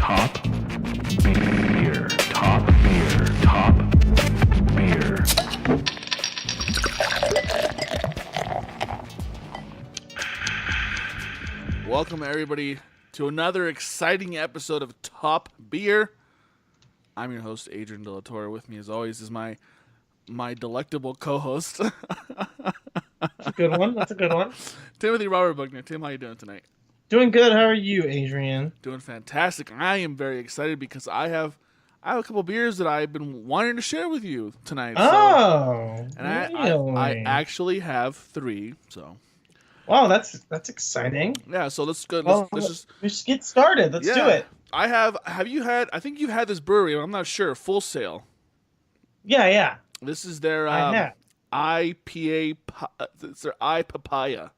Top beer. Top beer. Top beer. Welcome everybody to another exciting episode of Top Beer. I'm your host, Adrian De La Torre. With me, as always, is my delectable co-host, That's a good one. That's a good one. Timothy Robert Buckner. Tim, how you doing tonight? Doing good. How are you, Adrian? Doing fantastic. I am very excited because I have a couple beers that I've been wanting to share with you tonight. Oh, And really? I actually have 3. So Wow, that's exciting. yeah. So let's go. Well, Let's let's get started. Let's do it. I have. Have you had? I think you've had this brewery. I'm not sure. Full Sail. Yeah. This is their I have. IPA. It's their papaya.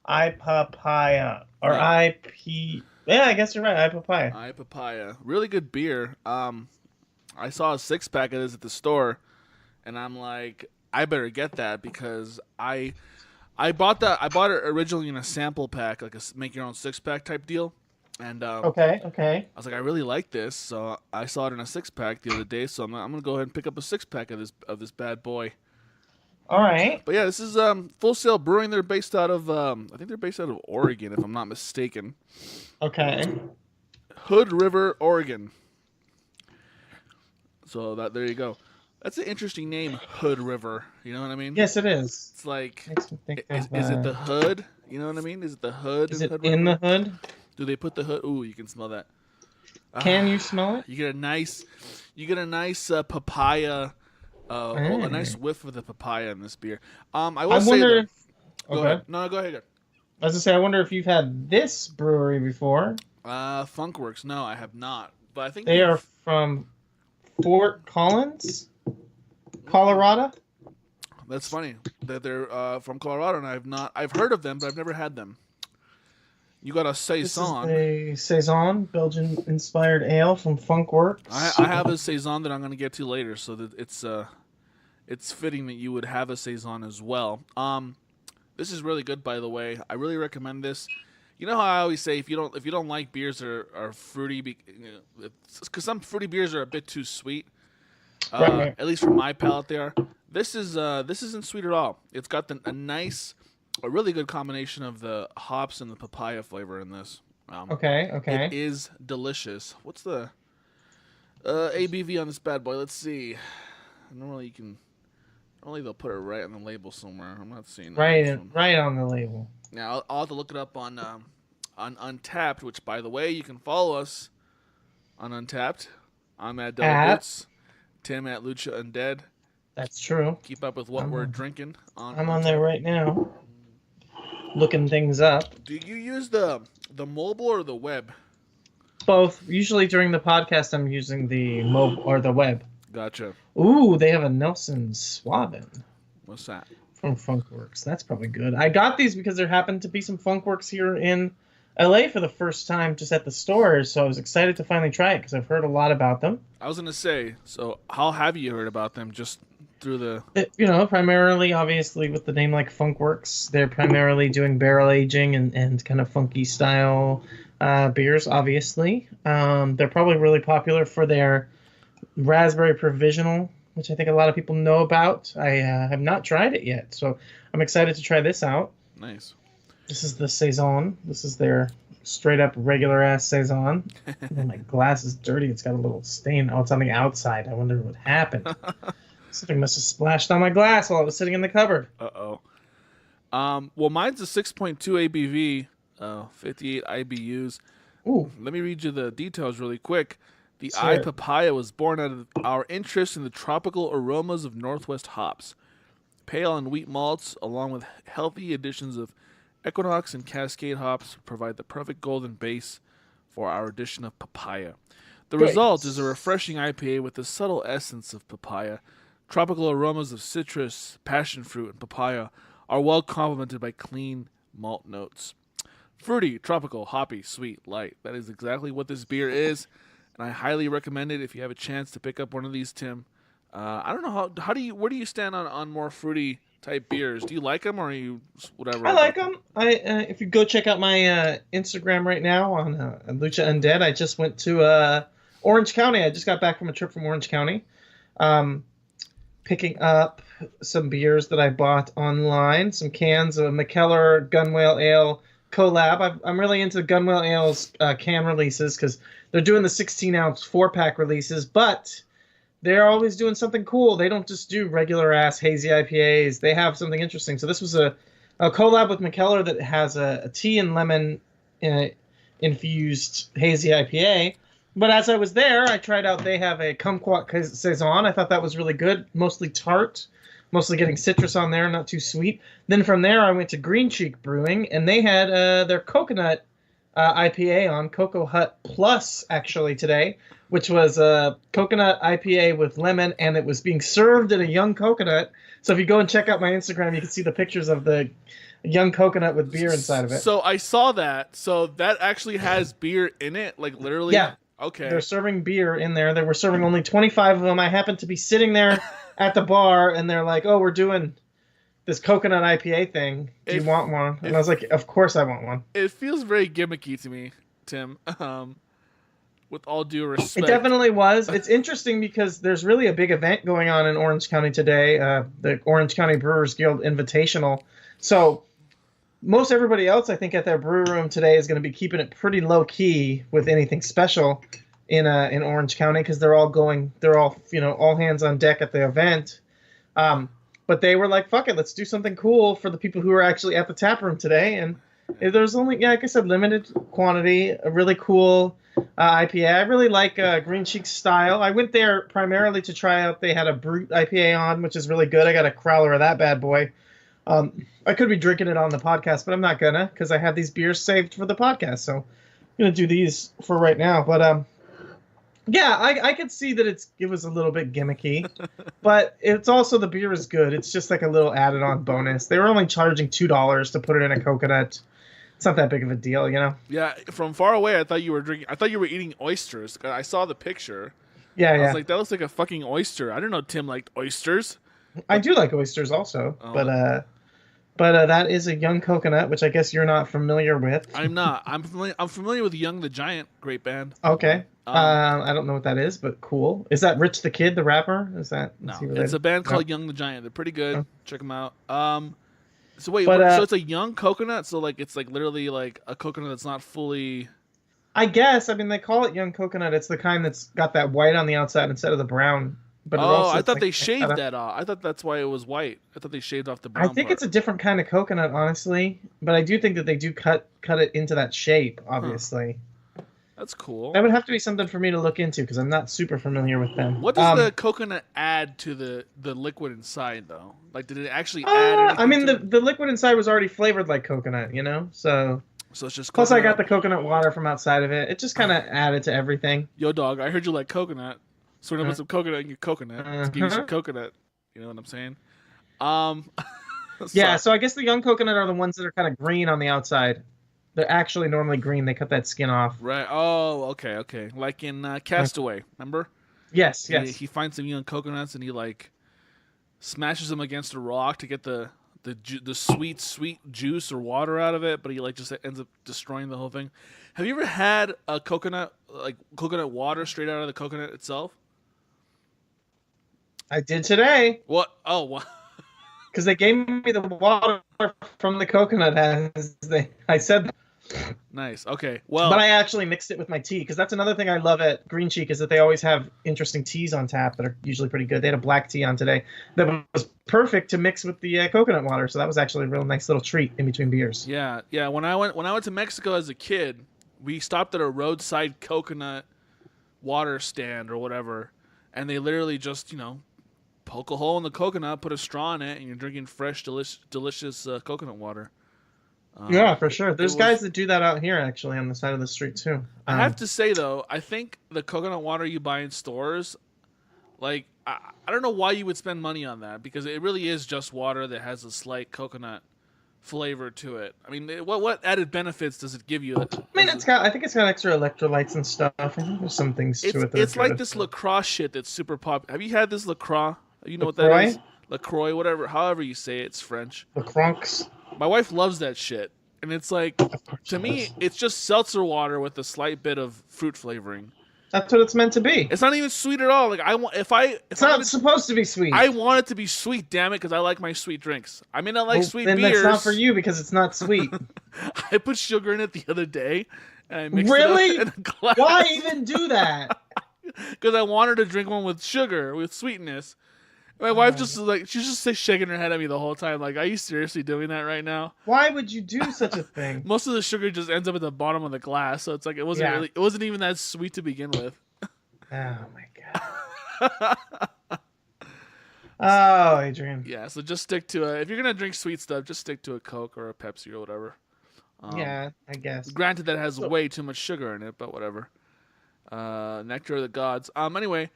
Papaya or Yeah. IP. Yeah, I guess you're right. Papaya. Papaya. Really good beer. I saw a 6-pack of this at the store, and I'm like, I better get that because I bought that. I bought it originally in a sample pack, like a make your own 6-pack type deal. And Okay. I was like, I really like this, so I saw it in a 6-pack the other day. So I'm gonna go ahead and pick up a 6-pack of this bad boy. All right. But yeah, this is Full Sail Brewing. They're based out of I think they're based out of Oregon, if I'm not mistaken. Okay. Hood River, Oregon. So there you go. That's an interesting name, Hood River. You know what I mean? Yes, it is. It's like, Makes me think is it the hood? You know what I mean? Is it the hood? Is it Hood in River? the hood? Do they put the hood? Ooh, you can smell that. Can you smell it? You get a nice papaya. A nice whiff of the papaya in this beer. I will say wonder though, if. Go Okay. ahead. No, go ahead. I was gonna say, I wonder if you've had this brewery before. Funkworks. No, I have not. But I think They are from Fort Collins, Colorado. That's funny that they're from Colorado, and I've not. I've heard of them, but I've never had them. You got a saison. This is a saison, Belgian-inspired ale from Funkworks. I have a saison that I'm going to get to later, so that it's fitting that you would have a saison as well. This is really good, by the way. I really recommend this. You know how I always say if you don't like beers that are fruity, because some fruity beers are a bit too sweet. Right. At least for my palate, they are. This isn't sweet at all. It's got a really good combination of the hops and the papaya flavor in this. Okay. It is delicious. What's the ABV on this bad boy? Let's see. Normally they'll put it right on the label somewhere. I'm not seeing that. Right on the label. Now I'll have to look it up on Untapped, which, by the way, you can follow us on Untapped. I'm at Delegates. Tim at Lucha Undead. That's true. Keep up with what we're drinking. I'm on there right now, looking things up. Do you use the mobile or the web? Both. Usually during the podcast, I'm using the mobile or the web. Gotcha. Ooh, they have a Nelson Suaven What's that? from Funkworks. That's probably good. I got these because there happened to be some Funkworks here in LA for the first time, just at the stores. So I was excited to finally try it because I've heard a lot about them. I was gonna say. So how have you heard about them? Just through the Primarily, obviously, with the name like Funkworks, they're primarily doing barrel aging and kind of funky style beers, obviously. They're probably really popular for their raspberry provisional, which I think a lot of people know about. I have not tried it yet, so I'm excited to try this out. nice. This is the saison. This is their straight up regular ass saison. Oh, my glass is dirty. It's got a little stain. Oh, it's on the outside. I wonder what happened. Something must have splashed on my glass while it was sitting in the cupboard. Uh-oh. Well, mine's a 6.2 ABV, 58 IBUs. Ooh. Let me read you the details really quick. The Sure. papaya was born out of our interest in the tropical aromas of Northwest hops. Pale and wheat malts, along with healthy additions of Equinox and Cascade hops, provide the perfect golden base for our addition of papaya. The result is a refreshing IPA with the subtle essence of papaya. Tropical aromas of citrus, passion fruit, and papaya are well complemented by clean malt notes. Fruity, tropical, hoppy, sweet, light. That is exactly what this beer is, and I highly recommend it if you have a chance to pick up one of these, Tim. I don't know where do you stand on more fruity type beers. Do you like them, or are you whatever? I like them. If you go check out my Instagram right now on Lucha Undead, I just went to Orange County. I just got back from a trip from Orange County, picking up some beers that I bought online, some cans of McKellar Gunwale Ale collab. I'm really into Gunwale Ale's can releases because they're doing the 16-ounce 4-pack releases, but they're always doing something cool. They don't just do regular ass hazy IPAs. They have something interesting. So this was a collab with McKellar that has a tea and lemon infused hazy IPA. But as I was there, I tried out. They have a Kumquat Saison. I thought that was really good, mostly tart, mostly getting citrus on there, not too sweet. Then from there, I went to Green Cheek Brewing, and they had their coconut IPA on, Cocoa Hut Plus, actually, today, which was a coconut IPA with lemon, and it was being served in a young coconut. So if you go and check out my Instagram, you can see the pictures of the young coconut with beer inside of it. So I saw that. So that actually has beer in it, like literally? Yeah. Okay. They're serving beer in there. They were serving only 25 of them. I happened to be sitting there at the bar, and they're like, oh, we're doing this coconut IPA thing. Do you want one? And I was like, of course I want one. It feels very gimmicky to me, Tim. With all due respect. It definitely was. It's interesting because there's really a big event going on in Orange County today, the Orange County Brewers Guild Invitational. So most everybody else, I think, at their brew room today is going to be keeping it pretty low key with anything special in Orange County because they're all all hands on deck at the event. But they were like, fuck it, let's do something cool for the people who are actually at the tap room today. And there's only, like I said, limited quantity, a really cool IPA. I really like Green Cheek's style. I went there primarily to try out. They had a Brute IPA on, which is really good. I got a crowler of that bad boy. I could be drinking it on the podcast, but I'm not gonna because I have these beers saved for the podcast. So I'm gonna do these for right now. But yeah, I could see that it was a little bit gimmicky, but it's also the beer is good. It's just like a little added on bonus. They were only charging $2 to put it in a coconut. It's not that big of a deal, you know. Yeah, from far away, I thought you were drinking. I thought you were eating oysters. I saw the picture. Yeah, I yeah. was like, that looks like a fucking oyster. I didn't know Tim liked oysters. I do like oysters also, but that is a young coconut, which I guess you're not familiar with. I'm not. I'm familiar with Young the Giant, great band. Okay. I don't know what that is, but cool. Is that Rich the Kid, the rapper? Is that No? he related? It's a band called No. Young the Giant. They're pretty good. Oh. Check them out. So wait, But, so it's a young coconut. So like it's like literally like a coconut that's not fully. I guess. I mean, they call it young coconut. It's the kind that's got that white on the outside instead of the brown. But it also, I thought like, they shaved that off. I thought that's why it was white. I thought they shaved off the brown. I think part. it's a different kind of coconut, honestly. But I do think that they do cut it into that shape. Obviously, That's cool. that would have to be something for me to look into because I'm not super familiar with them. What does the coconut add to the liquid inside though? Like, did it actually add? I mean, anything to it? the liquid inside was already flavored like coconut, you know. So So it's just. plus, I coconut. got the coconut water from outside of it. It just kind of added to everything. Yo, dog, I heard you like coconut. So we're gonna put some coconut in your coconut. Let's give you some coconut. You know what I'm saying? Yeah, so I guess the young coconut are the ones that are kind of green on the outside. They're actually normally green. They cut that skin off. Right. Oh, okay. Like in Castaway, remember? Yes, He- yes. He finds some young coconuts and he like smashes them against a rock to get the sweet juice or water out of it, but he like just ends up destroying the whole thing. Have you ever had a coconut water straight out of the coconut itself? I did today What? Oh, what? because they gave me the water from the coconut as I said. Nice. Okay. Well, But I actually mixed it with my tea because that's another thing I love at Green Cheek is that they always have interesting teas on tap that are usually pretty good. They had a black tea on today that was perfect to mix with the coconut water, so that was actually a real nice little treat in between beers. yeah. When I went to Mexico as a kid, we stopped at a roadside coconut water stand or whatever, and they literally just poke a hole in the coconut, put a straw in it, and you're drinking fresh, delicious coconut water. Yeah, for sure. There's was- guys that do that out here actually on the side of the street too. I have to say though, I think the coconut water you buy in stores, like I don't know why you would spend money on that because it really is just water that has a slight coconut flavor to it. I mean, what added benefits does it give you? I mean, I think it's got extra electrolytes and stuff. I think there's some things to it. That It's are like good. this LaCroix shit that's super popular. Have you had this LaCroix? You know what that LaCroix? is? LaCroix, whatever, however you say it, it's French. The Crunks. My wife loves that shit. And it's like, Of course to it me, is. it's just seltzer water with a slight bit of fruit flavoring. That's what it's meant to be. It's not even sweet at all. Like I want, if It's not supposed to be sweet. I want it to be sweet, damn it, because I like my sweet drinks. I mean, I like sweet then beers. that's not for you because it's not sweet. I put sugar in it the other day, and I mixed Really? it up in a glass. Why even do that? Because I wanted to drink one with sugar, with sweetness. My wife just like she's just shaking her head at me the whole time. Like, are you seriously doing that right now? Why would you do such a thing? Most of the sugar just ends up at the bottom of the glass, so it's like it wasn't even that sweet to begin with. Oh my god. Oh, Adrian. Yeah, so just stick to if you're gonna drink sweet stuff, just stick to a Coke or a Pepsi or whatever. Yeah, I guess. Granted, that has way too much sugar in it, but whatever. Nectar of the gods. Anyway.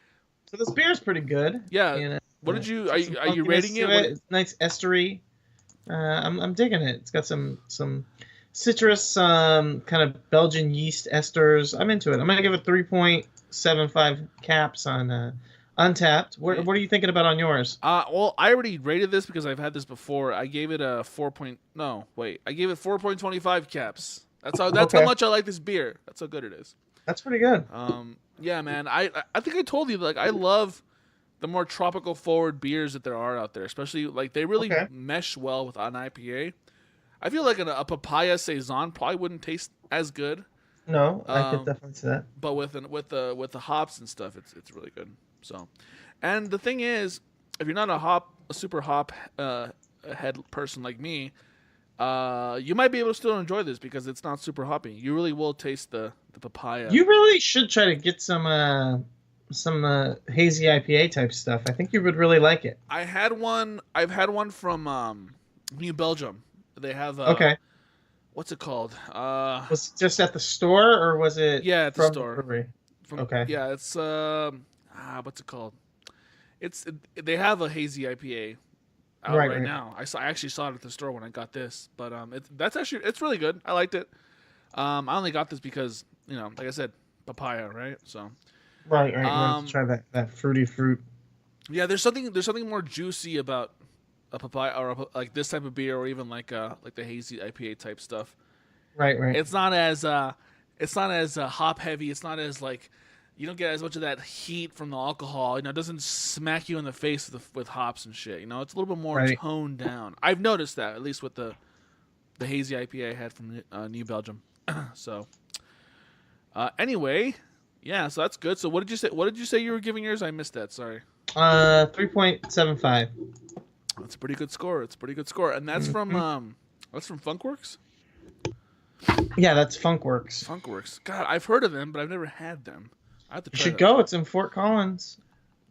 So this beer's pretty good. Yeah. You know, What did you? Are some you funkiness rating to it? It's nice estery. I'm digging it. It's got some citrus, kind of Belgian yeast esters. I'm into it. I'm gonna give it 3.75 caps on Untapped. What are you thinking about on yours? Well, I already rated this because I've had this before. I gave it a 4.25 caps. That's how much I like this beer. That's how good it is. That's pretty good. Yeah, man. I think I told you, like, I love the more tropical forward beers that there are out there, especially like they really mesh well with an IPA. I feel like a papaya saison probably wouldn't taste as good. No, I could definitely see that. But with the hops and stuff, it's really good. So, and the thing is, if you're not a super hop head person like me, you might be able to still enjoy this because it's not super hoppy. You really will taste the papaya. You really should try to get some hazy IPA type stuff. I think you would really like it. I've had one from New Belgium. They have what's it called? Was it just at the store or was it? Yeah, at the from store. The brewery? Yeah, it's what's it called? They have a hazy IPA out right now. I actually saw it at the store when I got this, but it's really good. I liked it. I only got this because like I said, papaya, right? So right. You have to try that fruity fruit. Yeah, there's something more juicy about a papaya or like this type of beer, or even like the hazy IPA type stuff. Right. It's not as hop heavy. It's not as like you don't get as much of that heat from the alcohol. It doesn't smack you in the face with hops and shit. It's a little bit more toned down. I've noticed that, at least with the hazy IPA I had from New Belgium. So anyway, yeah, so that's good. So what did you say? What did you say you were giving yours? I missed that. Sorry. 3.75. That's a pretty good score. And that's from Funkworks. Yeah, that's Funkworks. Funkworks. God, I've heard of them, but I've never had them. I have to try. You should that. go. It's in Fort Collins.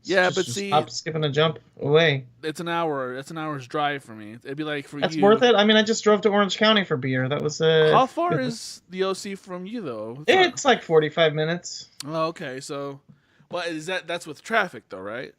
Yeah, Just but see, hop, skip, and a jump away. it's an hour. It's an hour's drive for me. It'd be like for you. That's worth it. I mean, I just drove to Orange County for beer. That was How far is the OC from you, though? It's like 45 minutes. Oh, okay. So, well, that's with traffic, though, right?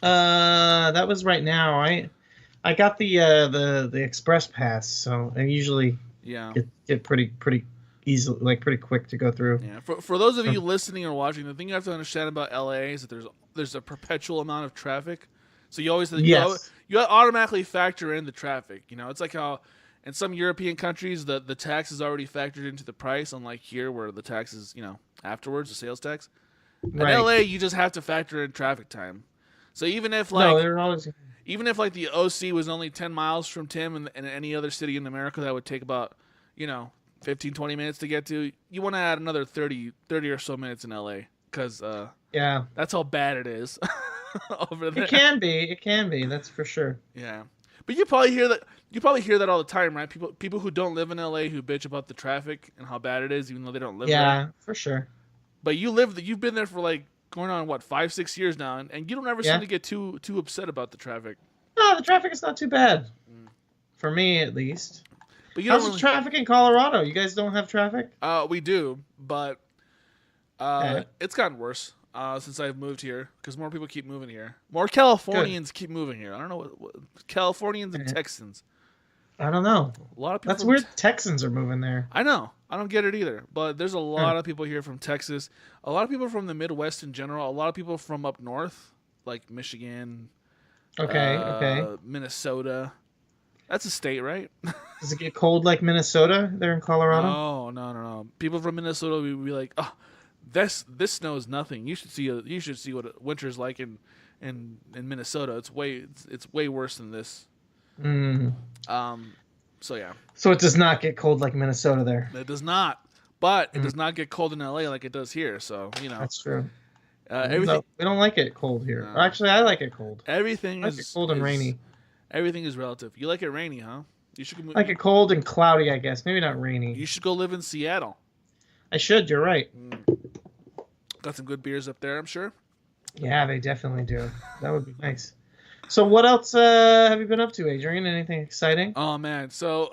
That was right now. I got the express pass, so I usually get pretty easily, like pretty quick to go through. Yeah. For those of you listening or watching, the thing you have to understand about LA is that there's a perpetual amount of traffic. So you always you automatically factor in the traffic. It's like how in some European countries the tax is already factored into the price, unlike here where the tax is afterwards, the sales tax. In LA, you just have to factor in traffic time. So even if even if the OC was only 10 miles from Tim and any other city in America that would take about 15, 20 minutes to get to, you want to add another 30 or so minutes in LA because that's how bad it is over there. It can be. That's for sure. Yeah, but you probably hear that all the time, right? People who don't live in LA who bitch about the traffic and how bad it is, even though they don't live there. Yeah, for sure. But you've been there for going on 5-6 years now, and you don't ever seem to get too upset about the traffic. No, the traffic is not too bad, for me at least. But how's the traffic in Colorado? You guys don't have traffic? We do, but it's gotten worse since I've moved here because more people keep moving here. More Californians keep moving here. I don't know what Californians and Texans. I don't know. A lot of people. That's weird. Texans are moving there. I know. I don't get it either. But there's a lot of people here from Texas. A lot of people from the Midwest in general. A lot of people from up north, like Michigan. Okay. Minnesota. That's a state, right? Does it get cold like Minnesota there in Colorado? No. People from Minnesota will be like, "Oh, this snow is nothing. You should see what winter's like in Minnesota. It's way worse than this." Mm. So yeah, So it does not get cold like Minnesota there. it does not. But it does not get cold in LA like it does here. So That's true. everything. No, we don't like it cold here. No. Actually, I like it cold. Everything I like it cold and rainy. Everything is relative. You like it rainy, huh? You should I like it cold and cloudy, I guess. Maybe not rainy. You should go live in Seattle. I should. You're right. Got some good beers up there, I'm sure. Yeah, they definitely do. That would be nice. So what else have you been up to, Adrian? Anything exciting? Oh man, so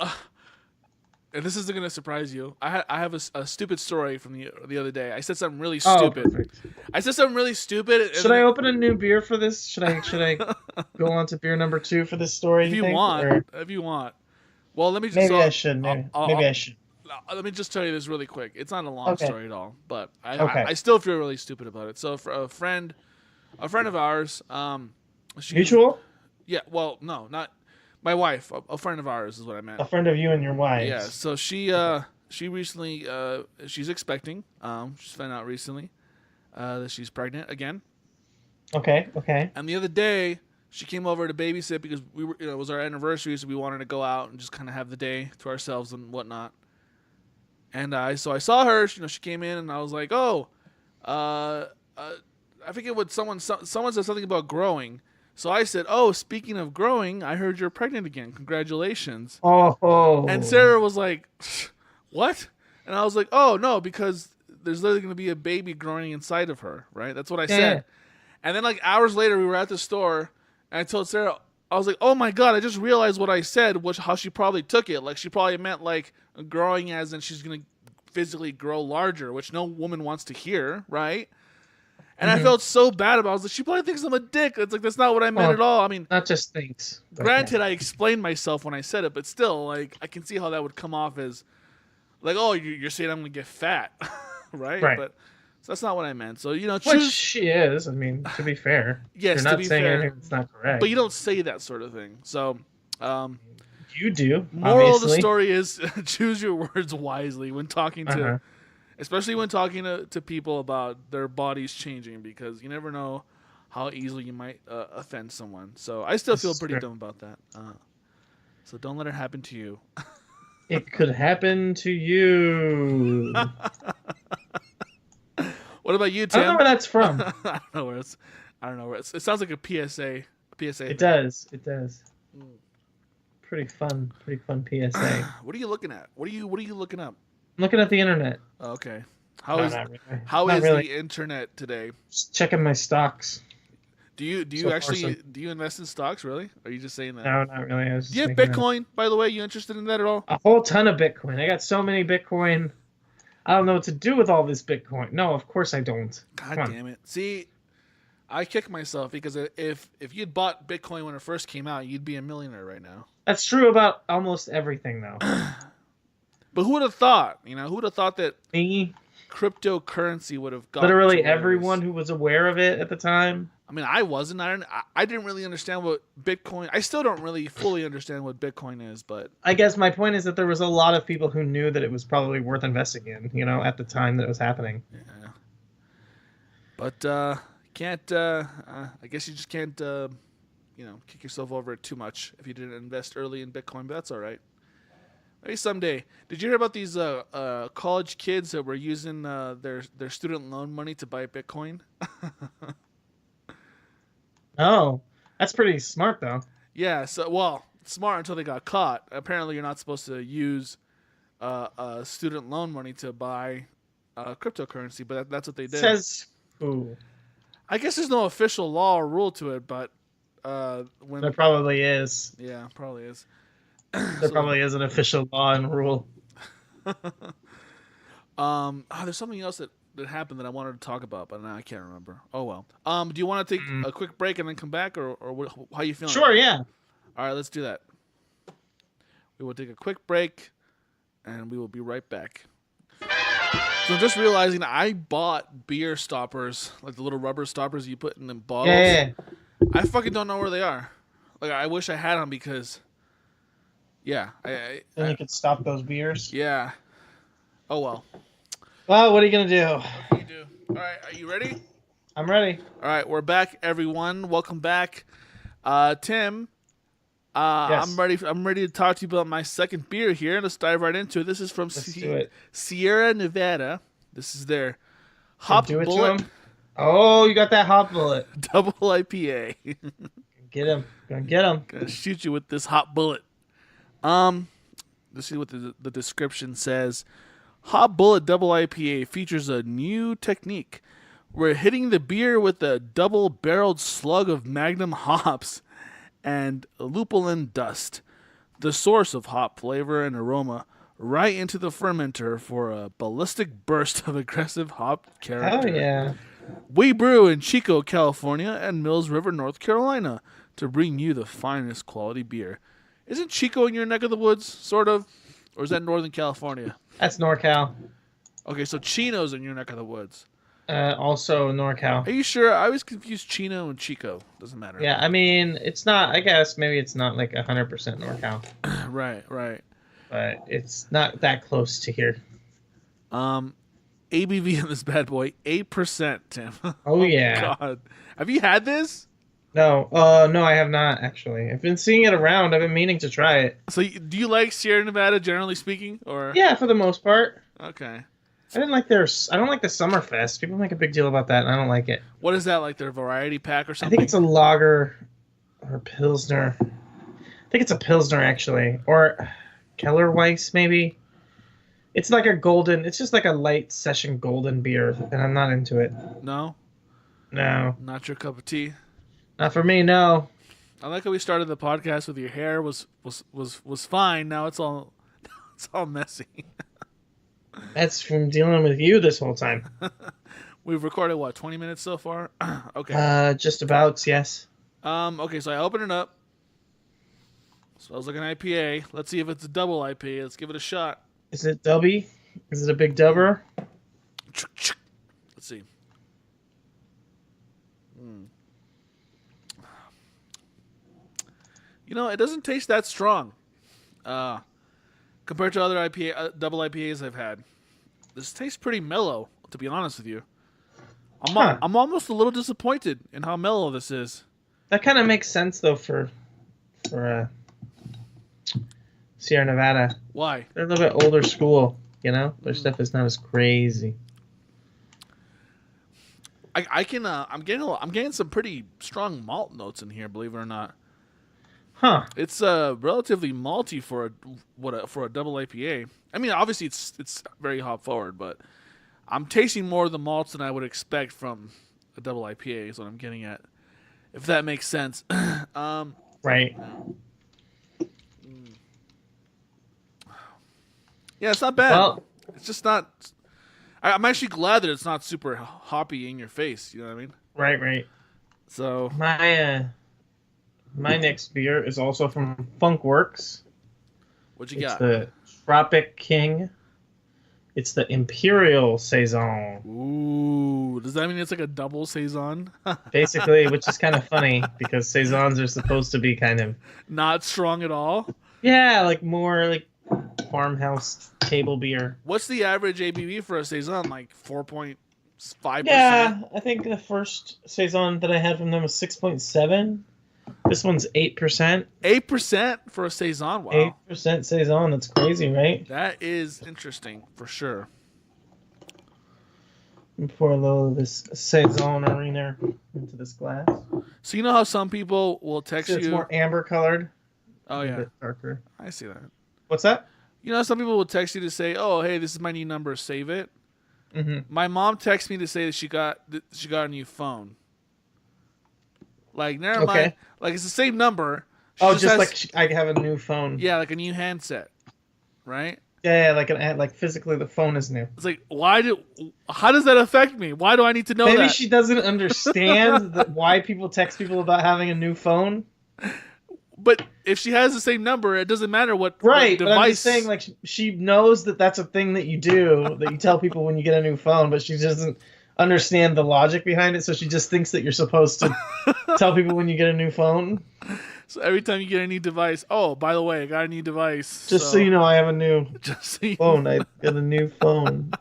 and this isn't gonna surprise you. I have a stupid story from the other day. I said something really stupid. Perfect. I said something really stupid. Should I open a new beer for this? Should I go on to beer number 2 for this story? If you want. Well, let me just. Maybe I should. Maybe I should. Let me just tell you this really quick. It's not a long story at all, but I still feel really stupid about it. So for a friend of ours, Mutual? Yeah. Well, no, not my wife. A friend of ours is what I meant. A friend of you and your wife. Yeah. So she recently she's expecting. She's found out recently that she's pregnant again. Okay. And the other day she came over to babysit because we were, it was our anniversary, so we wanted to go out and just kind of have the day to ourselves and whatnot. And so I saw her. She came in, and I was like, "Oh, I forget what someone said something about growing." So I said, "Oh, speaking of growing, I heard you're pregnant again. Congratulations." Oh. And Sarah was like, "What?" And I was like, "Oh no, because there's literally going to be a baby growing inside of her, right?" That's what I said. And then like hours later, we were at the store, and I told Sarah, I was like, "Oh my god, I just realized what I said, how she probably took it. Like she probably meant like growing as in she's going to physically grow larger, which no woman wants to hear, right?" And I felt so bad about it. I was like, she probably thinks I'm a dick. It's like, that's not what I meant at all. I mean, not just thinks. Granted, I explained myself when I said it, but still, like, I can see how that would come off as, like, oh, you're saying I'm going to get fat, right? But so that's not what I meant. So, choose. Which she is. I mean, to be fair. Yes, you're not to be saying fair. anything that's not correct. But you don't say that sort of thing. So, you do. moral obviously. of the story is choose your words wisely when talking to, especially when talking to people about their bodies changing, because you never know how easily you might offend someone. So I still feel pretty dumb about that. So don't let it happen to you. It could happen to you. What about you, Tim? I don't know where that's from. I don't know where it's. It sounds like a PSA. It does. Pretty fun PSA. What are you looking at? What are you looking up? I'm looking at the internet. Oh, okay. Not How is really. the internet today? Just checking my stocks. Do you do you invest in stocks, really? Or are you just saying that? No, not really. I was just Do you have thinking Bitcoin, by the way? You interested in that at all? a whole ton of Bitcoin. I got so many Bitcoin. I don't know what to do with all this Bitcoin. No, of course I don't. God damn it. See, I kick myself because if you'd bought Bitcoin when it first came out, you'd be a millionaire right now. That's true about almost everything, though. But who would have thought? Who would have thought that Me, cryptocurrency would have got literally to where it is? everyone who was aware of it at the time. I mean, I wasn't. I didn't really understand what Bitcoin. I still don't really fully understand what Bitcoin is, but I guess my point is that there was a lot of people who knew that it was probably worth investing in, at the time that it was happening. yeah. But can't. I guess you just can't. Kick yourself over it too much if you didn't invest early in Bitcoin. But that's all right. Maybe someday. Did you hear about these college kids that were using their student loan money to buy Bitcoin? Oh, that's pretty smart, though. Yeah. So, smart until they got caught. Apparently, you're not supposed to use student loan money to buy cryptocurrency, but that's what they did. Says who? I guess there's no official law or rule to it, but when There probably is. yeah, probably is. There probably is an official law and rule. There's something else that happened that I wanted to talk about, but now I can't remember. Oh well. Do you want to take a quick break and then come back, or how you feeling? Sure, yeah. All right, let's do that. We will take a quick break, and we will be right back. So I'm just realizing I bought beer stoppers, like the little rubber stoppers you put in the bottles. Yeah. I fucking don't know where they are. Like I wish I had them because, yeah, Then you could stop those beers. yeah. Oh well. Well, what are you gonna do? What can you do? All right, are you ready? I'm ready. All right, we're back, everyone. Welcome back, Tim. Yes. I'm ready to talk to you about my second beer here. Let's dive right into it. This is from Let's do it. Sierra Nevada. This is their Hop Do it to Bullet him. Oh, you got that hop bullet. Double IPA. Get him. Gonna get him. Gonna shoot you with this hot bullet. Let's see what the description says. Hot Bullet Double IPA features a new technique. We're hitting the beer with a double-barreled slug of Magnum hops and lupulin dust, the source of hop flavor and aroma, right into the fermenter for a ballistic burst of aggressive hop character. Oh yeah. We brew in Chico, California, and Mills River, North Carolina, to bring you the finest quality beer. Isn't Chico in your neck of the woods, sort of? Or is that Northern California? That's NorCal. Okay, so Chino's in your neck of the woods. Also NorCal. Are you sure? I always confuse Chino and Chico. Doesn't matter. Yeah, I mean, it's not. I guess maybe it's not like 100% NorCal, Right. but it's not that close to here. ABV in this bad boy, 8%, Tim. Oh yeah. God. Have you had this? No, no, I have not actually. I've been seeing it around. I've been meaning to try it. So, do you like Sierra Nevada, generally speaking, or? Yeah, for the most part. Okay. I don't like the Summerfest. People make a big deal about that, and I don't like it. What is that, like their variety pack or I something? think it's a lager or a pilsner. I think it's a pilsner actually, or Keller Weiss maybe. It's like a golden. It's just like a light session golden beer, and I'm not into it. No, No, not your cup of tea. not for me. No. I like how we started the podcast with your hair was fine. Now it's all messy. That's from dealing with you this whole time. We've recorded what, 20 minutes so far? Okay. Just about, yes. Okay, so I open it up. Smells like an IPA. Let's see if it's a double IPA. Let's give it a shot. Is it dubby? Is it a big dubber? Let's see. You know, it doesn't taste that strong. Compared to other IPA, double IPAs I've had. This tastes pretty mellow, to be honest with you. I'm almost a little disappointed in how mellow this is. That kind of makes sense though for Sierra Nevada. Why? They're a little bit older school, you know. Their stuff is not as crazy. I'm getting some pretty strong malt notes in here, believe it or not. Huh. It's relatively malty for a double IPA. I mean, obviously it's very hop forward, but I'm tasting more of the malts than I would expect from a double IPA. Is what I'm getting at, if that makes sense. Right. Yeah, it's not bad. Well, It's just not. I'm actually glad that it's not super hoppy in your face. You know what I mean? right. So My next beer is also from Funkworks. what you It's got? the Tropic King. It's the Imperial Saison. Ooh, does that mean it's like a double saison? Basically, which is kind of funny because Saisons are supposed to be kind of, Not strong at all. yeah, like more like farmhouse table beer. What's the average ABV for a saison? Like 4.5%. Yeah, I think the first Saison that I had from them was 6.7. This one's 8%. 8% for a saison. Wow, 8% Saison. That's crazy, right? that is interesting for sure. Let me pour a little of this Saison arena into this glass. So you know how some people will text So it's you. more amber colored. Oh A yeah, bit darker. I see that. What's that? You know, some people will text you to say, "Oh, hey, this is my new number. Save it." Mm-hmm. My mom texted me to say that she got a new phone. Like, never mind. Okay. Like, it's the same number. She Oh, just has- like I have a new phone. yeah, like a new handset, right? Yeah, like physically the phone is new. It's like, how does that affect me? Why do I need to know Maybe that? she doesn't understand why people text people about having a new phone. But if she has the same number, it doesn't matter what Right, what but I'm device. just saying, like, she knows that that's a thing that you do, that you tell people when you get a new phone, but she doesn't understand the logic behind it, so she just thinks that you're supposed to tell people when you get a new phone. So every time you get a new device, oh, by the way, I got a new device. Just so you know, I have a new just so you phone. I got a new phone.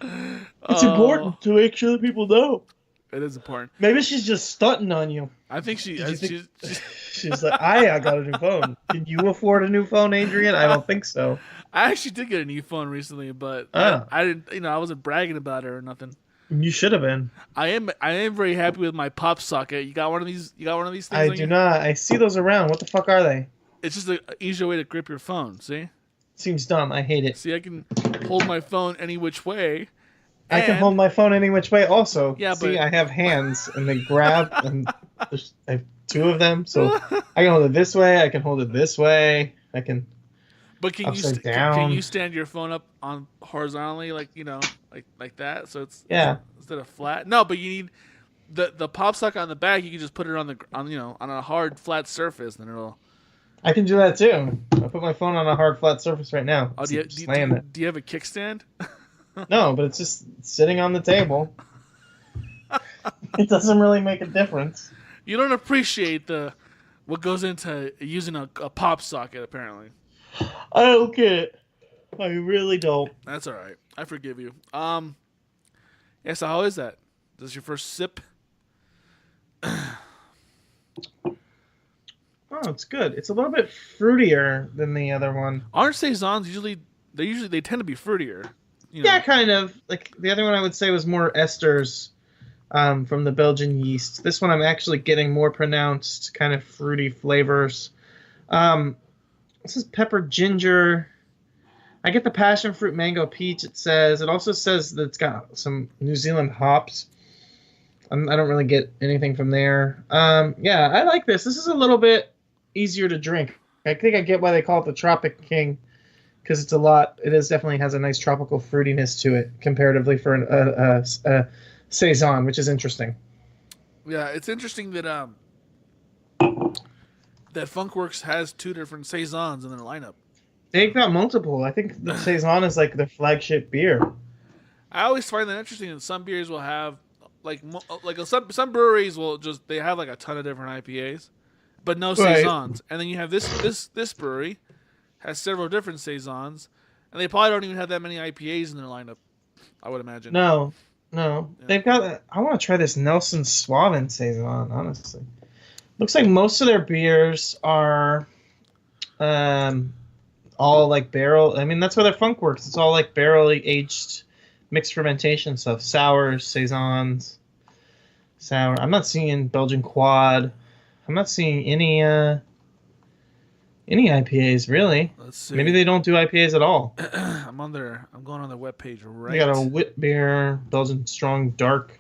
It's Oh, important to make sure that people know. It is important. Maybe she's just stunting on you. I think she. Did you think- she's, She's like, I got a new phone. Can you afford a new phone, Adrian? I don't think so. I actually did get a new phone recently, but Ah. I didn't. I wasn't bragging about it or nothing. You should have been. I am very happy with my pop socket. You got one of these? You got one of these things? I on do you? not. I see those around. What the fuck are they? It's just an easier way to grip your phone. See? Seems dumb. I hate it. See, I can hold my phone any which way. I can and- hold my phone any which way also. Yeah, see, but- I have hands and they grab and I have two of them. So I can hold it this way. I can hold it this way. I can. But can you Upside can down. you stand your phone up on horizontally, like like that? So it's Yeah. instead of flat. No, but you need the pop socket on the back. You can just put it on on a hard flat surface, and it'll. I can do that too. I put my phone on a hard flat surface right now. Oh, do you, Just laying it. do you have a kickstand? No, but it's just sitting on the table. It doesn't really make a difference. You don't appreciate what goes into using a pop socket, apparently. I don't get it. I really don't. That's all right. I forgive you. Yeah. So how is that? This is your first sip? Oh, it's good. It's a little bit fruitier than the other one. Orange saisons they tend to be fruitier. You know. Yeah, kind of. Like the other one, I would say was more esters from the Belgian yeast. This one, I'm actually getting more pronounced kind of fruity flavors. This is pepper ginger. I get the passion fruit mango peach. It says. It also says that it's got some New Zealand hops. I don't really get anything from there. Yeah, I like this. This is a little bit easier to drink. I think I get why they call it the Tropic King, because it's a lot. It is definitely has a nice tropical fruitiness to it comparatively for a saison, which is interesting. Yeah, it's interesting that that Funkworks has two different saisons in their lineup. They've got multiple. I think the saison is like their flagship beer. I always find that interesting that some beers will have some breweries will they have like a ton of different IPAs, but no Right. saisons. And then you have this brewery has several different saisons, and they probably don't even have that many IPAs in their lineup. I would imagine. No. Yeah. They've got. I want to try this Nelson Suaven saison. Honestly, looks like most of their beers are, all like barrel. I mean, that's where their funk works. It's all like barrel aged, mixed fermentation stuff. Sours, saisons, sour. I'm not seeing Belgian quad. I'm not seeing any IPAs really. Let's see. Maybe they don't do IPAs at all. I'm going on their webpage right. They got a wit beer, Belgian strong dark.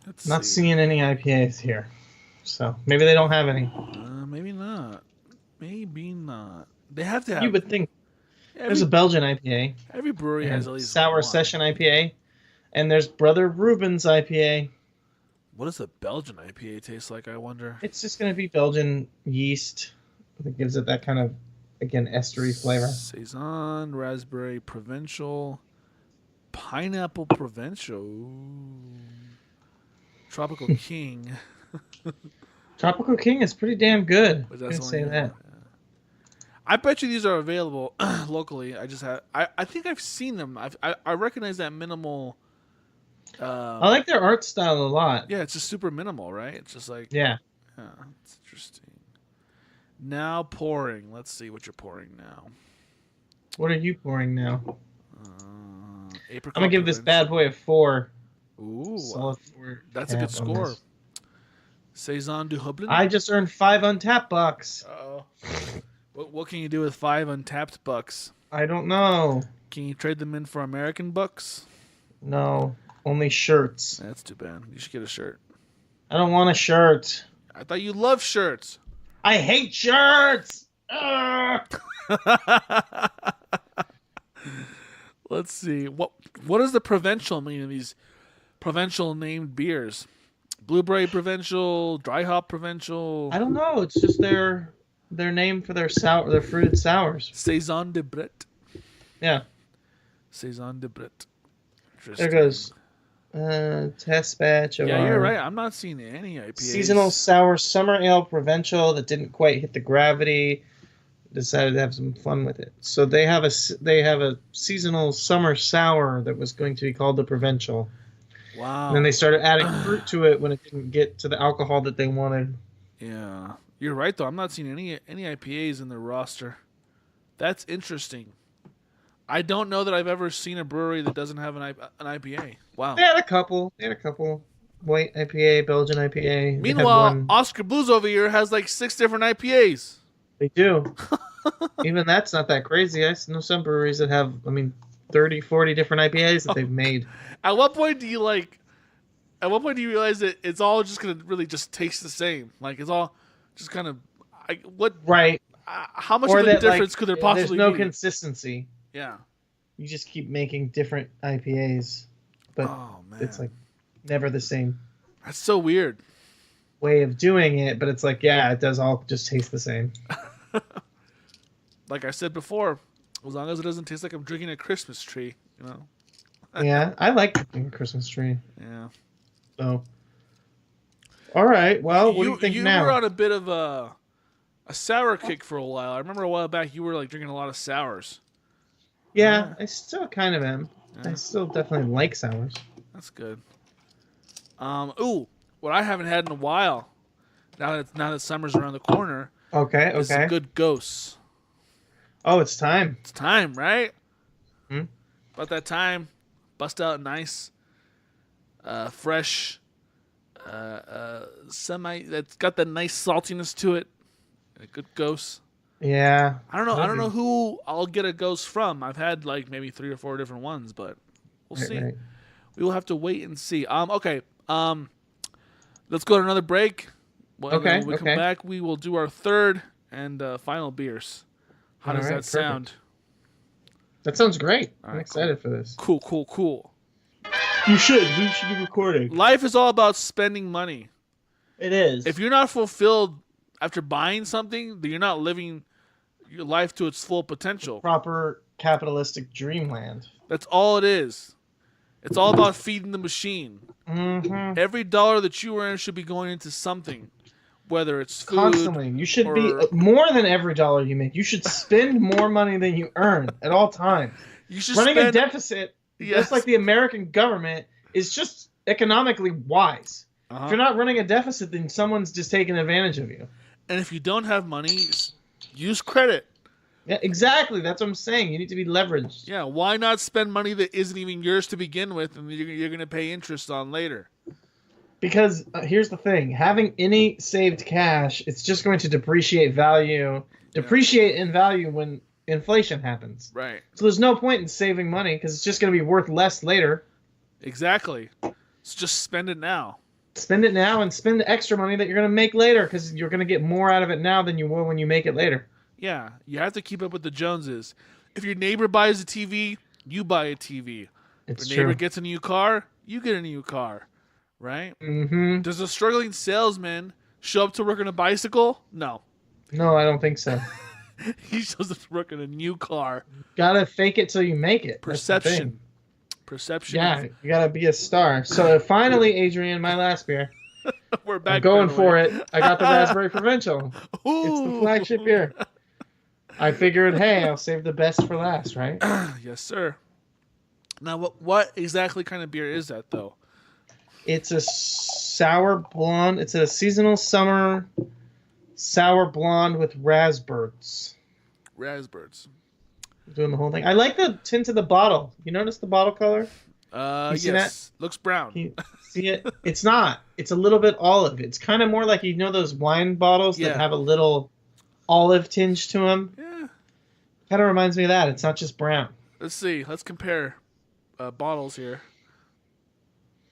Let's Not see. seeing any IPAs here. So maybe they don't have any. Maybe not. Maybe not. They have to have. You would think every, there's a Belgian IPA, every brewery has at and least Sour one. Session IPA, and there's Brother Reuben's IPA. What does a Belgian IPA taste like? I wonder. It's just going to be Belgian yeast that gives it that kind of, again, estery flavor. Saison, raspberry, provincial, pineapple, provincial, ooh. Tropical King. Tropical King is pretty damn good. But I'm that's going to say only- that. I bet you these are available locally. I think I've seen them. I recognize that minimal. I like their art style a lot. Yeah, it's just super minimal, right? It's just like Yeah. yeah, it's interesting. Now pouring. Let's see what you're pouring now. What are you pouring now? Apricot I'm going to give this Provincial. bad boy a 4. Ooh, Solid 4. that's a good cap on score. this. Saison du Hublin. I just earned 5 untapped bucks. Uh-oh. What can you do with 5 untapped bucks? I don't know. Can you trade them in for American bucks? No, only shirts. That's too bad. You should get a shirt. I don't want a shirt. I thought you loved shirts. I hate shirts. Ugh. Let's see. What does the provincial mean in these provincial named beers? Blueberry provincial, dry hop provincial, I don't know. It's just their name for their fruited sours. Saison de Brett. Yeah, Saison de Brett. there goes test batch of Yeah, you're our right. I'm not seeing any IPAs. seasonal sour summer ale provincial that didn't quite hit the gravity. Decided to have some fun with it. So they have a seasonal summer sour that was going to be called the provincial. Wow. And then they started adding fruit to it when it didn't get to the alcohol that they wanted. Yeah, you're right though. I'm not seeing any IPAs in their roster. That's interesting. I don't know that I've ever seen a brewery that doesn't have an IPA. Wow. They had a couple. White IPA, Belgian IPA. Meanwhile, Oscar Blues over here has like 6 different IPAs. They do. Even that's not that crazy. I know some breweries that have, 30, 40 different IPAs that they've made. At what point do you realize that it's all just gonna really just taste the same? Like it's all just kind of Right. How much of a difference could there possibly be? There's no consistency. Yeah. You just keep making different IPAs, but it's like never the same That's so weird. way of doing it. But it's like, yeah, it does all just taste the same. Like I said before, as long as it doesn't taste like I'm drinking a Christmas tree, Yeah, I like drinking a Christmas tree. Yeah. So, all right. Well, what do you think now? You were on a bit of a sour kick for a while. I remember a while back you were like drinking a lot of sours. Yeah, I still kind of am. Yeah. I still definitely like sours. That's good. What I haven't had in a while, now that summer's around the corner. Okay. Is some good ghosts. Oh, it's time. It's time, right? Hmm? About that time, bust out a nice, fresh, that's got that nice saltiness to it. A good ghost. Yeah. I don't know who I'll get a ghost from. I've had like maybe 3 or 4 different ones, but we'll see. Right. We will have to wait and see. Okay. Let's go to another break. When we come back, we will do our third and final beers. How does that sound? That sounds great. I'm excited for this. Cool. You should. We should be recording. Life is all about spending money. It is. If you're not fulfilled after buying something, then you're not living your life to its full potential. Proper capitalistic dreamland. That's all it is. It's all about feeding the machine. Mm-hmm. Every dollar that you earn should be going into something, whether it's food. Constantly. You should be more than every dollar you make. You should spend more money than you earn at all times. You should running a deficit, just like the American government, is just economically wise. If you're not running a deficit, then someone's just taking advantage of you. And if you don't have money, use credit. Yeah, exactly. That's what I'm saying. You need to be leveraged. Yeah, why not spend money that isn't even yours to begin with and you're going to pay interest on later? Because here's the thing. Having any saved cash, it's just going to depreciate in value when inflation happens. Right. So there's no point in saving money because it's just going to be worth less later. Exactly. So just spend it now. Spend it now and spend the extra money that you're going to make later because you're going to get more out of it now than you will when you make it later. Yeah, you have to keep up with the Joneses. If your neighbor buys a TV, you buy a TV. If your neighbor gets a new car, you get a new car. Right? Mm-hmm. Does a struggling salesman show up to work on a bicycle? No. No, I don't think so. He shows up to work on a new car. Gotta fake it till you make it. Perception. Yeah, you gotta be a star. So finally, Adrian, my last beer. We're back. I'm going for it. I got the Raspberry Provincial. Ooh. It's the flagship beer. I figured, hey, I'll save the best for last, right? Yes, sir. Now, what exactly kind of beer is that, though? It's a sour blonde. It's a seasonal summer sour blonde with raspberries. Raspberries. Doing the whole thing. I like the tint of the bottle. You notice the bottle color? Yes. Looks brown. You see it? It's not. It's a little bit olive. It's kind of more like, those wine bottles that have a little olive tinge to them? Yeah. Kind of reminds me of that. It's not just brown. Let's see. Let's compare bottles here.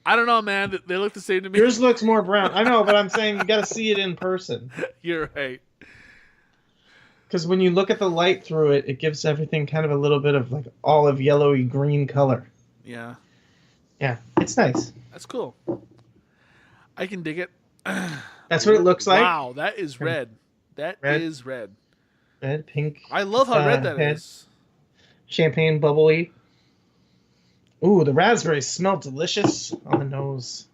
I don't know, man. They look the same to me. Yours looks more brown. I know, but I'm saying you got to see it in person. You're right. Because when you look at the light through it, it gives everything kind of a little bit of like olive, yellowy, green color. Yeah. Yeah, it's nice. That's cool. I can dig it. That's what it looks like. Wow, that is red. That is red. Red, pink. I love how red that is. Champagne bubbly. Ooh, the raspberries smell delicious on the nose.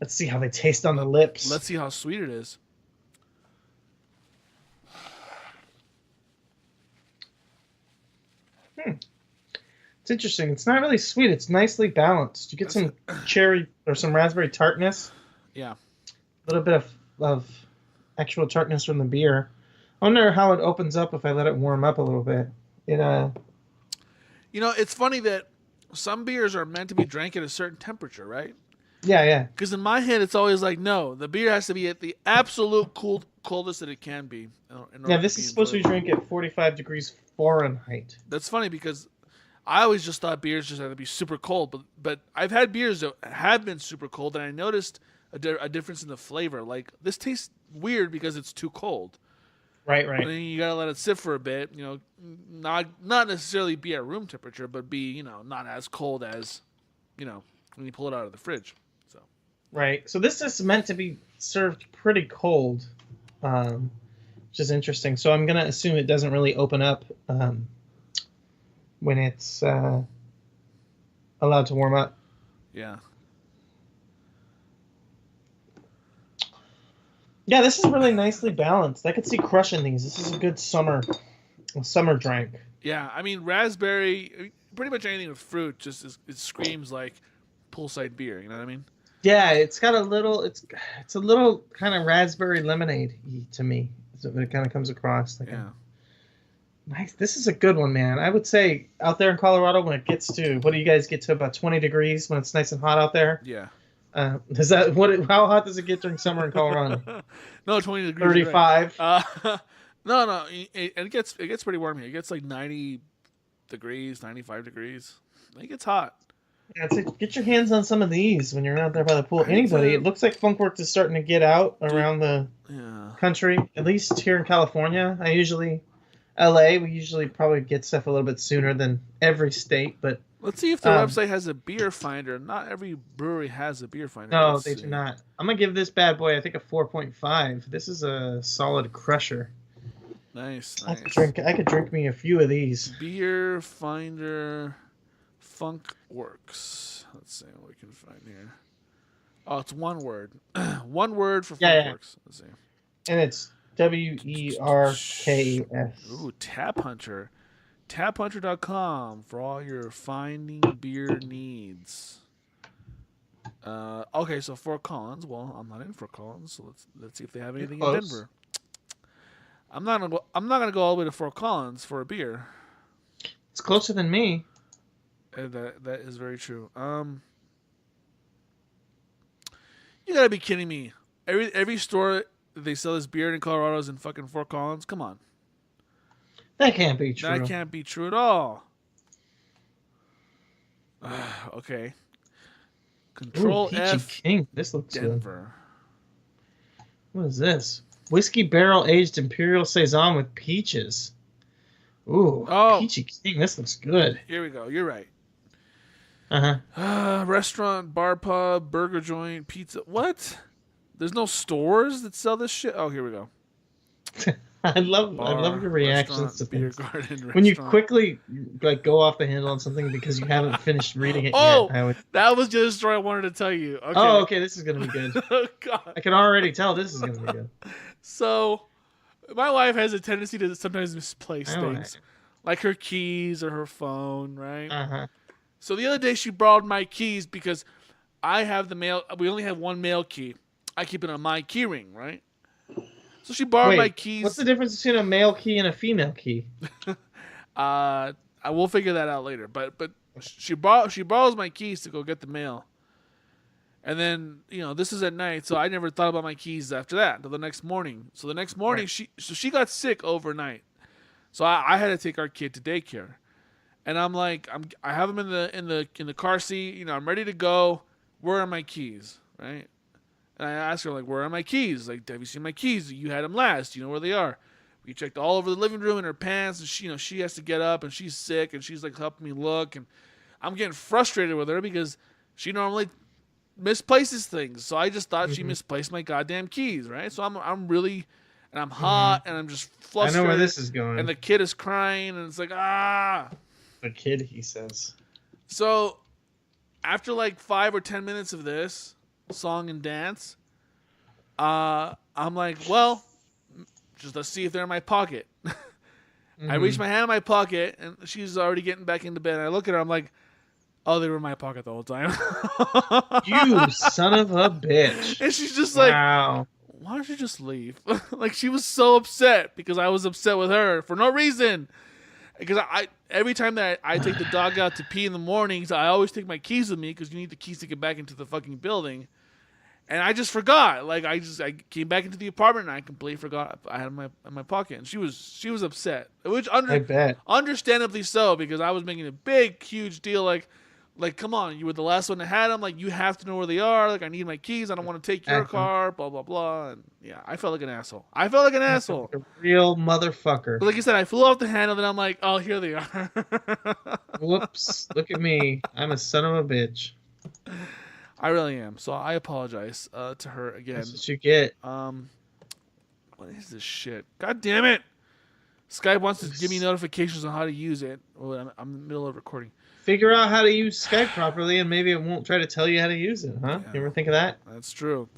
Let's see how they taste on the lips. Let's see how sweet it is. It's interesting. It's not really sweet. It's nicely balanced. You get some cherry or some raspberry tartness. Yeah. A little bit of actual tartness from the beer. I wonder how it opens up if I let it warm up a little bit. You know, it's funny that some beers are meant to be drank at a certain temperature, right? Yeah. Because in my head, it's always like, no, the beer has to be at the absolute coldest that it can be. Yeah, this is supposed to be drank at 45 degrees Fahrenheit. That's funny because I always just thought beers just had to be super cold, but I've had beers that have been super cold, and I noticed a difference in the flavor. Like, this tastes weird because it's too cold. Right. And then you gotta let it sit for a bit. You know, not necessarily be at room temperature, but be not as cold as when you pull it out of the fridge. So. Right. So this is meant to be served pretty cold, which is interesting. So I'm gonna assume it doesn't really open up when it's allowed to warm up. Yeah. Yeah, this is really nicely balanced. I could see crushing these. This is a good summer drink. Yeah, I mean raspberry, pretty much anything with fruit, it screams like poolside beer. You know what I mean? Yeah, it's got a little. It's a little kind of raspberry lemonade to me. So it kind of comes across like nice. This is a good one, man. I would say out there in Colorado, when it gets to what do you guys get to about 20 degrees when it's nice and hot out there? Yeah. Is that how hot does it get during summer in Colorado? No, 20 degrees. 35. Right. No, it gets pretty warm here. It gets like 90 degrees, 95 degrees. It gets hot. Yeah, it's like, get your hands on some of these when you're out there by the pool. Anybody, it looks like Funkworks is starting to get out around the country. At least here in California, LA, we usually probably get stuff a little bit sooner than every state, but. Let's see if the website has a beer finder. Not every brewery has a beer finder. No, they do not. I'm going to give this bad boy, I think, a 4.5. This is a solid crusher. Nice. I could drink me a few of these. Beer finder Funkworks. Let's see what we can find here. Oh, it's one word. One word for Funkworks. Yeah. Let's see. And it's WERKS. Ooh, Tap Hunter. TapHunter.com for all your finding beer needs. Okay, so Fort Collins. Well, I'm not in Fort Collins, so let's see if they have anything in Denver. I'm not gonna go all the way to Fort Collins for a beer. It's closer than me. That is very true. You gotta be kidding me. Every store that they sell this beer in Colorado is in fucking Fort Collins. Come on. That can't be true. That can't be true at all. Okay. Control F. King. This looks Denver. Good. What is this? Whiskey barrel aged imperial saison with peaches. Ooh, Peachy King. This looks good. Here we go. You're right. Uh-huh. Restaurant, bar, pub, burger joint, pizza. What? There's no stores that sell this shit? Oh, here we go. I love your reactions to beer things. garden, when you quickly go off the handle on something because you haven't finished reading it yet. That was just a story I wanted to tell you. Okay. Oh, okay, this is gonna be good. Oh, God. I can already tell this is gonna be good. So, my wife has a tendency to sometimes misplace things, like her keys or her phone, right? Uh-huh. So the other day she borrowed my keys because I have the mail. We only have one mail key. I keep it on my key ring, right? So she borrowed my keys. What's the difference between a male key and a female key? I will figure that out later. But she borrows my keys to go get the mail. And then, this is at night, so I never thought about my keys after that until the next morning. So the next morning, she got sick overnight. So I had to take our kid to daycare. And I'm like, I have him in the car seat. I'm ready to go. Where are my keys, right? And I asked her, like, where are my keys? Like, have you seen my keys? You had them last. You know where they are. We checked all over the living room in her pants, and she has to get up, and she's sick, and she's like helping me look, and I'm getting frustrated with her because she normally misplaces things. So I just thought she misplaced my goddamn keys, right? So I'm really, and I'm hot, and I'm just flustered. I know where this is going. And the kid is crying, and it's like, ah. The kid, he says. So after like 5 or 10 minutes of this song and dance, I'm like, well, just let's see if they're in my pocket. I reach my hand in my pocket, and she's already getting back into bed. And I look at her, I'm like, oh, they were in my pocket the whole time. You son of a bitch. And she's just Wow. like, why don't you just leave? Like, she was so upset because I was upset with her for no reason. Because every time that I take the dog out to pee in the mornings, I always take my keys with me because you need the keys to get back into the fucking building. And I just forgot. Like, I came back into the apartment and I completely forgot I had them in my pocket. And she was upset, which I bet. understandably so, because I was making a big, huge deal. Like, come on, you were the last one that had them. Like, you have to know where they are. Like, I need my keys. I don't want to take your car. Blah blah blah. And yeah, I felt like an asshole. A real motherfucker. But like you said, I flew off the handle, and I'm like, oh, here they are. Whoops! Look at me. I'm a son of a bitch. I really am. So I apologize to her again. That's what you get. What is this shit? God damn it! Skype wants to give me notifications on how to use it. Oh, I'm in the middle of recording. Figure out how to use Skype properly, and maybe it won't try to tell you how to use it, huh? Yeah. You ever think of that? That's true.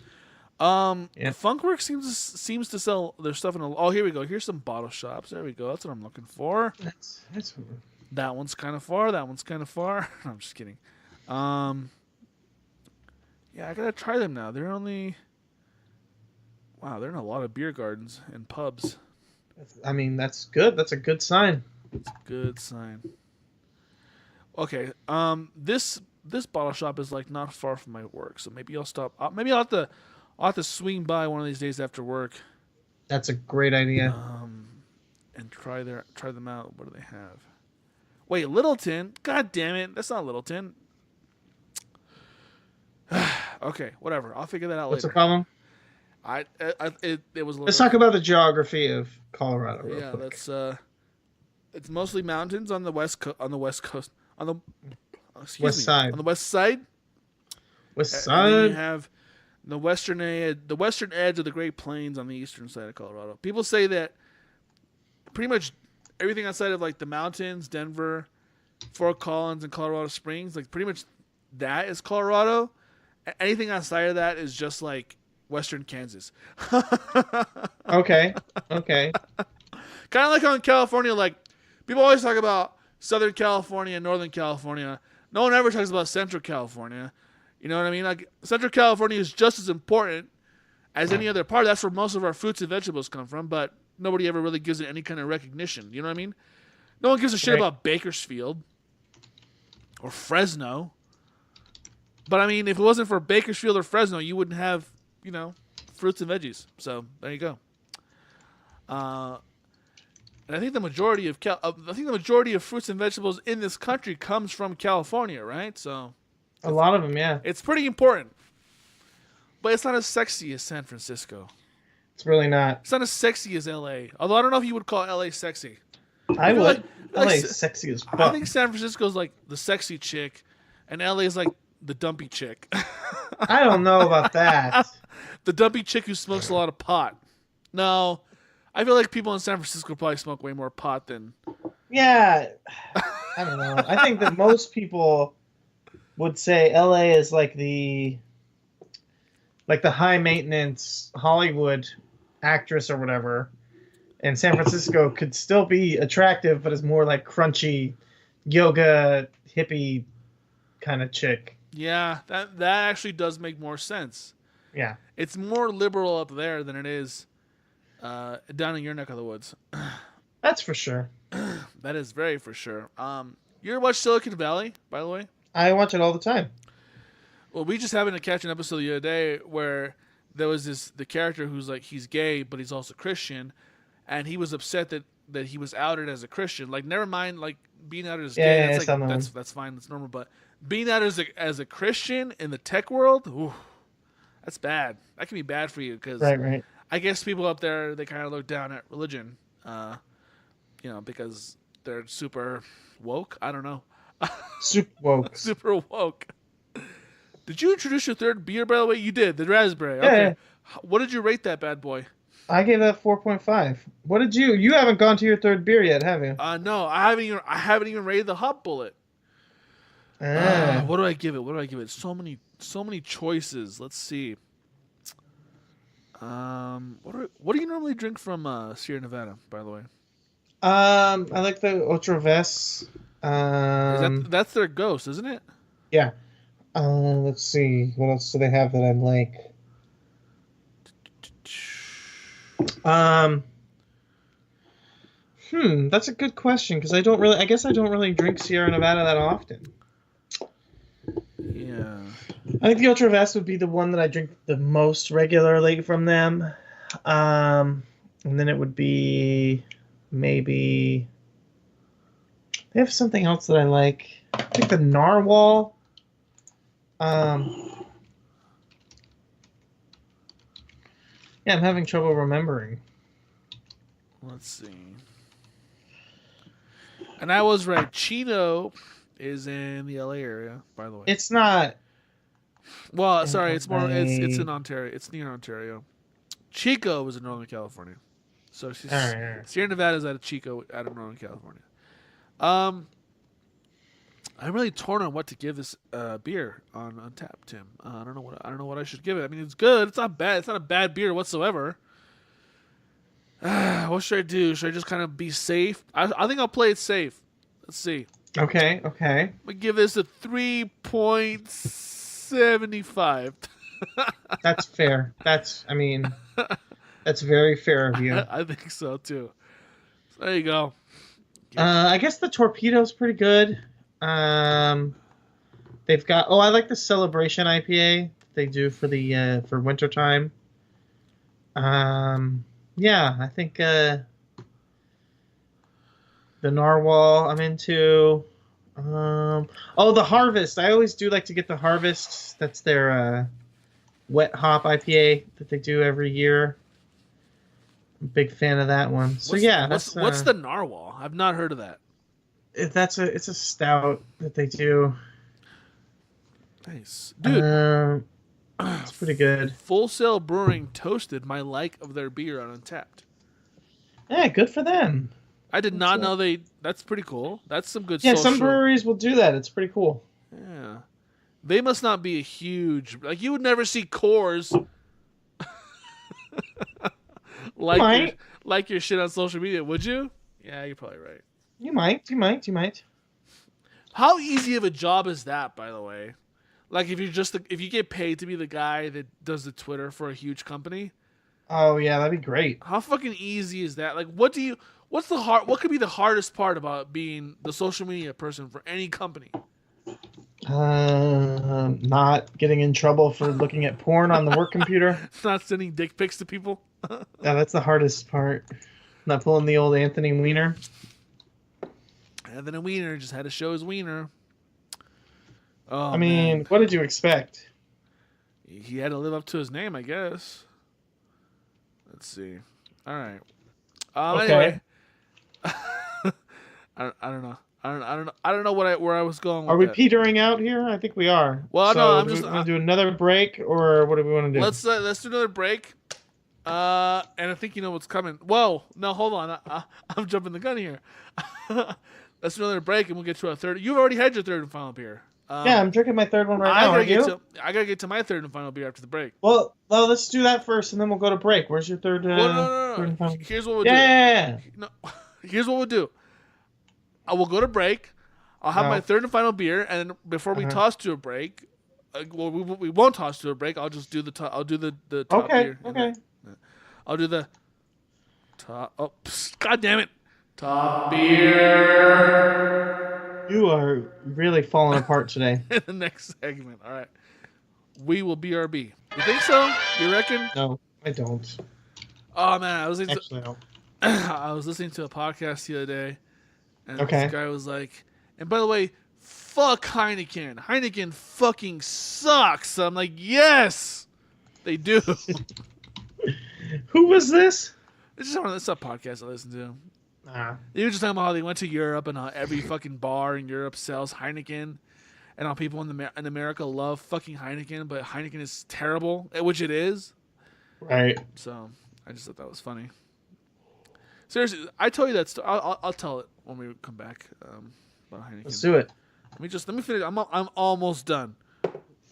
Funkworks seems to sell their stuff in oh, here we go. Here's some bottle shops. There we go. That's what I'm looking for. That's That one's kind of far. That one's kind of far. I'm just kidding. Yeah, I gotta try them now. They're only... Wow, they're in a lot of beer gardens and pubs. I mean, that's good. That's a good sign. It's a good sign. Okay, this bottle shop is like not far from my work, so maybe I'll stop. Maybe I'll have to swing by one of these days after work. That's a great idea. And try them out. What do they have? Wait, Littleton? God damn it, that's not Littleton. Okay, whatever. I'll figure that out What's later. the problem? It was. Let's talk about the geography of Colorado. Real quick. That's it's mostly mountains on the west coast. On the west side. On the west side. West And side. then you have the western edge of the Great Plains on the eastern side of Colorado. People say that pretty much everything outside of like the mountains, Denver, Fort Collins, and Colorado Springs, like pretty much that is Colorado. Anything outside of that is just like western Kansas. Okay. Kind of like how in California, like people always talk about Southern California and Northern California. No one ever talks about Central California. You know what I mean? Like Central California is just as important as any other part. That's where most of our fruits and vegetables come from, but nobody ever really gives it any kind of recognition. You know what I mean? No one gives a shit about Bakersfield or Fresno. But I mean, if it wasn't for Bakersfield or Fresno, you wouldn't have, fruits and veggies. So there you go. And I think the majority of fruits and vegetables in this country comes from California, right? So A lot of them, yeah. it's pretty important. But it's not as sexy as San Francisco. It's really not. It's not as sexy as LA. Although I don't know if you would call LA sexy. I would. like LA's sexy as fuck. I think San Francisco's like the sexy chick, and LA is like the dumpy chick. I don't know about that. The dumpy chick who smokes a lot of pot. No, I feel like people in San Francisco probably smoke way more pot than... Yeah. I don't know. I think that most people would say LA is like the high maintenance Hollywood actress or whatever. And San Francisco could still be attractive, but is more like crunchy yoga hippie kind of chick. Yeah, that actually does make more sense. Yeah. It's more liberal up there than it is down in your neck of the woods. That's for sure. That is very for sure. You ever watch Silicon Valley, by the way? I watch it all the time. Well, we just happened to catch an episode the other day where there was the character who's like, he's gay, but he's also Christian, and he was upset that he was outed as a Christian. Like, never mind, like, being outed as gay, that's fine, that's normal, but being outed as a Christian in the tech world, ooh, that's bad. That can be bad for you, because right. I guess people up there, they kind of look down at religion, because they're super woke. I don't know. Super woke. Super woke. Did you introduce your third beer, by the way? You did, the raspberry. Yeah. Okay. What did you rate that bad boy? I gave that 4.5. What did you? You haven't gone to your third beer yet, have you? No, I haven't even rated the hop bullet. What do I give it? What do I give it? So many choices. Let's see. What do you normally drink from Sierra Nevada, by the way? I like the Ocho Ves. That's their ghost, isn't it? Yeah. Let's see. What else do they have that I like? That's a good question because I guess I don't really drink Sierra Nevada that often. Yeah. I think the Ultra Vest would be the one that I drink the most regularly from them. And then it would be maybe they have something else that I like. I think the Narwhal. Yeah, I'm having trouble remembering. Let's see. And I was right. Chino is in the LA area, by the way. It's not. Well, sorry, it's in Ontario. It's near Ontario. Chico was in Northern California. So she's, Alright. Sierra Nevada is out of Chico, out of Northern California. I'm really torn on what to give this beer on Untappd, Tim. I don't know what I should give it. I mean, it's good. It's not bad. It's not a bad beer whatsoever. What should I do? Should I just kind of be safe? I think I'll play it safe. Let's see. Okay. I'm gonna give this a 3.75. That's fair. That's very fair of you. I think so too. So there you go. I guess the Torpedo's pretty good. They've got. Oh, I like the Celebration IPA they do for the for wintertime. Yeah, I think the Narwhal I'm into. The Harvest. I always do like to get the Harvest. That's their wet hop IPA that they do every year. I'm a big fan of that one. So what's the Narwhal? I've not heard of that. It's a stout that they do. Nice, dude. It's pretty good. Full Sail Brewing toasted my like of their beer on Untappd. Yeah, good for them. I did not know they. That's pretty cool. That's some good. Yeah, social. some breweries will do that. It's pretty cool. Yeah, they must not be a huge. Like you would never see Coors. like your shit on social media, would you? Yeah, you're probably right. You might. How easy of a job is that, by the way? Like if you get paid to be the guy that does the Twitter for a huge company. Oh yeah, that'd be great. How fucking easy is that? Like what could be the hardest part about being the social media person for any company? Not getting in trouble for looking at porn on the work computer. Not sending dick pics to people. Yeah, that's the hardest part. Not pulling the old Anthony Weiner. Anthony Weiner just had to show his wiener. Oh, I mean, man. What did you expect? He had to live up to his name, I guess. Let's see. All right. Okay. Anyway, I don't know. I don't know where I was going. Are we that. petering out here? I think we are. Well, so no, I'm do just we want to do another break, or what do we want to do? Let's do another break. And I think you know what's coming. Whoa, no, hold on. I'm jumping the gun here. Let's do another break, and we'll get to our third. You've already had your third and final beer. Yeah, I'm drinking my third one right now. I gotta get to my third and final beer after the break. Well, let's do that first, and then we'll go to break. Where's your third? No. Third and final? Here's what we'll do. Yeah. No, here's what we'll do. I will go to break. I'll have my third and final beer, and before we toss to a break, we won't toss to a break. I'll just do the top. I'll do the top beer. Okay. I'll do the top. Oh, God damn it! Top beer. You are really falling apart today. In the next segment. All right. We will BRB. You think so? You reckon? No, I don't. Oh man, I was listening Actually, to a podcast the other day, and Okay. this guy was like, and by the way, fuck Heineken. Heineken fucking sucks. I'm like, yes, they do. Who was this? It's a podcast I listen to. Ah. They were just talking about how they went to Europe and how every fucking bar in Europe sells Heineken, and how people in America love fucking Heineken, but Heineken is terrible, which it is. Right. So I just thought that was funny. Seriously, I told you that story. I'll tell it when we come back about Heineken. Let's do it. Let me finish. I'm almost done.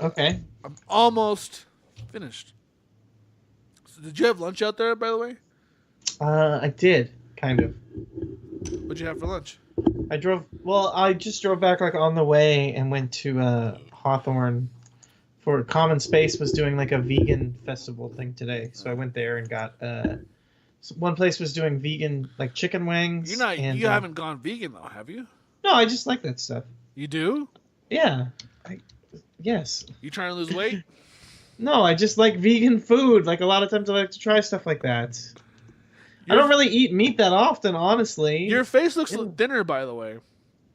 Okay. I'm almost finished. So did you have lunch out there, by the way? I did kind of. What'd you have for lunch? I just drove back like on the way and went to Hawthorne for Common Space was doing like a vegan festival thing today. So I went there and got one place was doing vegan like chicken wings. You haven't gone vegan though, have you? No, I just like that stuff. You do? Yeah. Yes. You trying to lose weight? No, I just like vegan food. Like a lot of times I like to try stuff like that. I don't really eat meat that often, honestly. Your face looks thinner, by the way.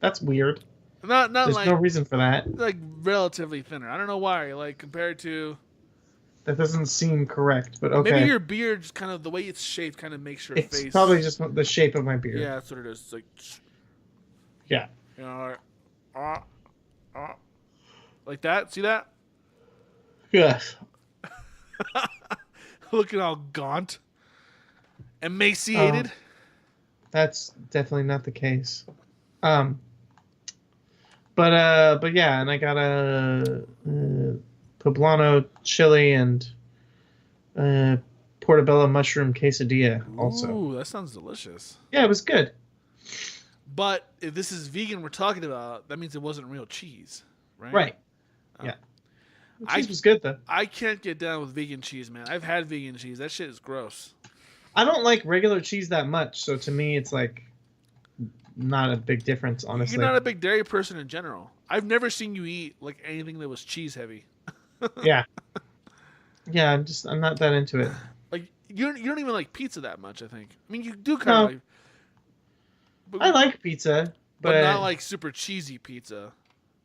That's weird. Not There's like no reason for that. like relatively thinner. I don't know why. Like compared to. That doesn't seem correct, but okay. Maybe your beard, just kind of the way it's shaped, kind of makes your face. It's probably just the shape of my beard. Yeah, that's what it is. It's like. Yeah. You know, like that. See that? Yes. Looking all gaunt, emaciated. That's definitely not the case. But yeah, and I got a poblano chili and portobello mushroom quesadilla also. Ooh, that sounds delicious. Yeah, it was good. But if this is vegan we're talking about, that means it wasn't real cheese, right? Right. Yeah. The cheese was good though. I can't get down with vegan cheese, man. I've had vegan cheese. That shit is gross. I don't like regular cheese that much, so to me it's like not a big difference, honestly. You're not a big dairy person in general. I've never seen you eat like anything that was cheese heavy. Yeah. Yeah, I'm not that into it. Like you don't even like pizza that much, I think. I mean, you do kind of like. I like pizza, but not like super cheesy pizza.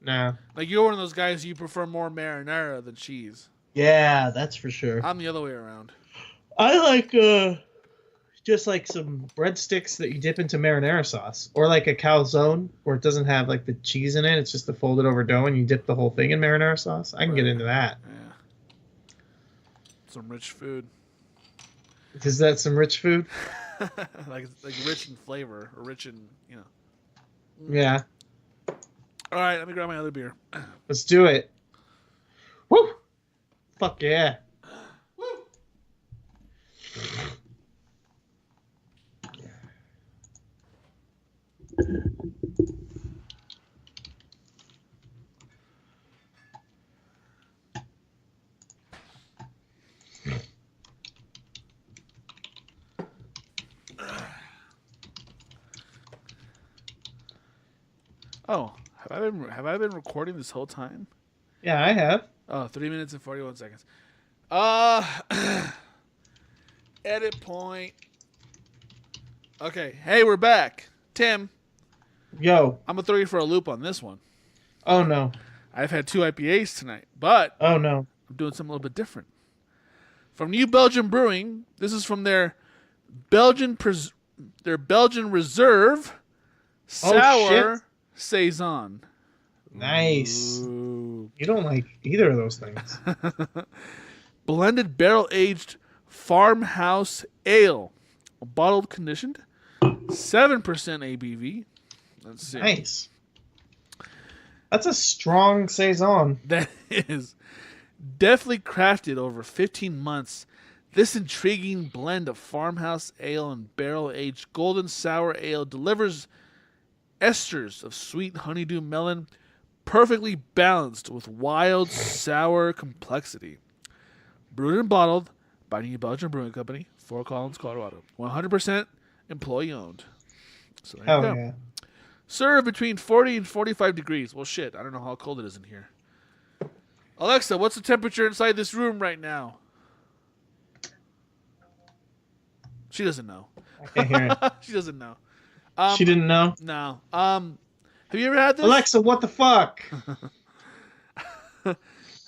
No. Like you're one of those guys you prefer more marinara than cheese. Yeah, that's for sure. I'm the other way around. I like just like some breadsticks that you dip into marinara sauce, or like a calzone where it doesn't have like the cheese in it. It's just the folded over dough, and you dip the whole thing in marinara sauce. I can get into that. Yeah. Some rich food. Is that some rich food? like rich in flavor, or rich in Yeah. All right, let me grab my other beer. Let's do it. Woo! Fuck yeah. Woo! Oh, have I been recording this whole time? Yeah, I have. Oh, 3 minutes and 41 seconds. Edit point. Okay, hey, we're back. Tim. Yo. I'm going to throw you for a loop on this one. Oh, no. I've had 2 IPAs tonight, but oh no, I'm doing something a little bit different. From New Belgium Brewing, this is from their Belgian Reserve Sour Saison. Nice. Ooh. You don't like either of those things. Blended barrel-aged farmhouse ale. Bottled conditioned. 7% ABV. Let's see. Nice. That's a strong saison. That is definitely crafted over 15 months. This intriguing blend of farmhouse ale and barrel-aged golden sour ale delivers esters of sweet honeydew melon, perfectly balanced with wild sour complexity. Brewed and bottled by New Belgium Brewing Company, Fort Collins, Colorado. 100% employee-owned. So there you go. Yeah. Serve between 40 and 45 degrees. Well, shit, I don't know how cold it is in here. Alexa, what's the temperature inside this room right now? She doesn't know. I can't hear it. She doesn't know. She didn't know? No. Have you ever had this? Alexa, what the fuck? Have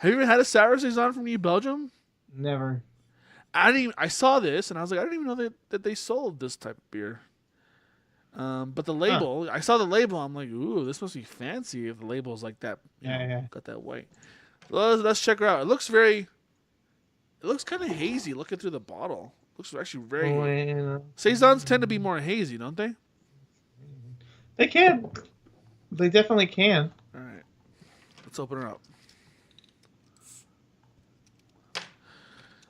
you ever had a sour saison from New Belgium? Never. I saw this and I was like, I didn't even know that they sold this type of beer. But the label, I saw the label. I'm like, ooh, this must be fancy if the label's like that. Yeah. Got that white. Let's check her out. It looks kind of hazy looking through the bottle. Looks actually very. Saisons tend to be more hazy, don't they? They can. They definitely can. All right. Let's open her up.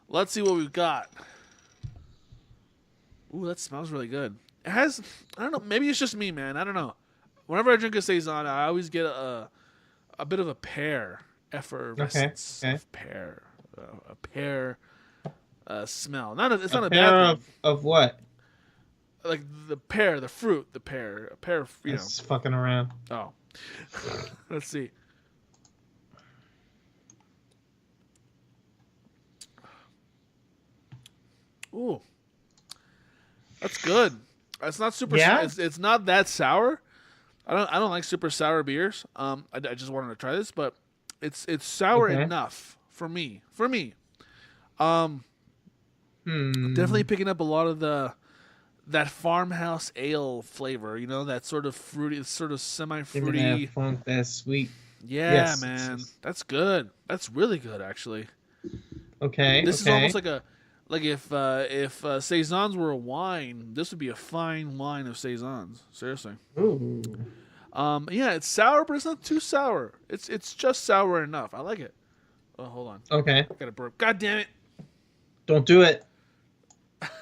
Let's see what we've got. Ooh, that smells really good. It has, I don't know, maybe it's just me, man. I don't know. Whenever I drink a Saison, I always get a bit of a pear effervescence of pear. A pear smell. It's not a bad thing. Of what? Like the pear, the fruit, the pear. A pear, you know. It's fucking around. Oh. Let's see. Ooh. That's good. It's not super. Yeah? It's not that sour. I don't like super sour beers. I just wanted to try this, but it's sour enough for me. Definitely picking up a lot of that farmhouse ale flavor. You know, that sort of fruity, sort of semi-fruity. That funk, that sweet. Yeah, yes, man, that's good. That's really good, actually. Okay. This is almost like if saisons were a wine, this would be a fine wine of saisons. Seriously. Ooh. Yeah, it's sour, but it's not too sour. It's just sour enough. I like it. Oh, hold on. Okay. I got to burp. God damn it! Don't do it.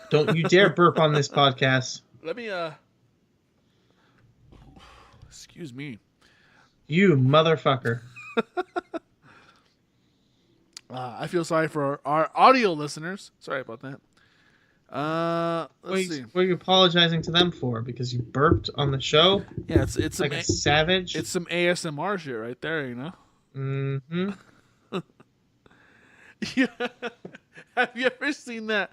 Don't you dare burp on this podcast. Let me Excuse me. You motherfucker. I feel sorry for our audio listeners. Sorry about that. Let's see. What are you apologizing to them for? Because you burped on the show? Yeah, it's like a savage. It's some ASMR shit right there, you know. Mm-hmm. Yeah. Have you ever seen that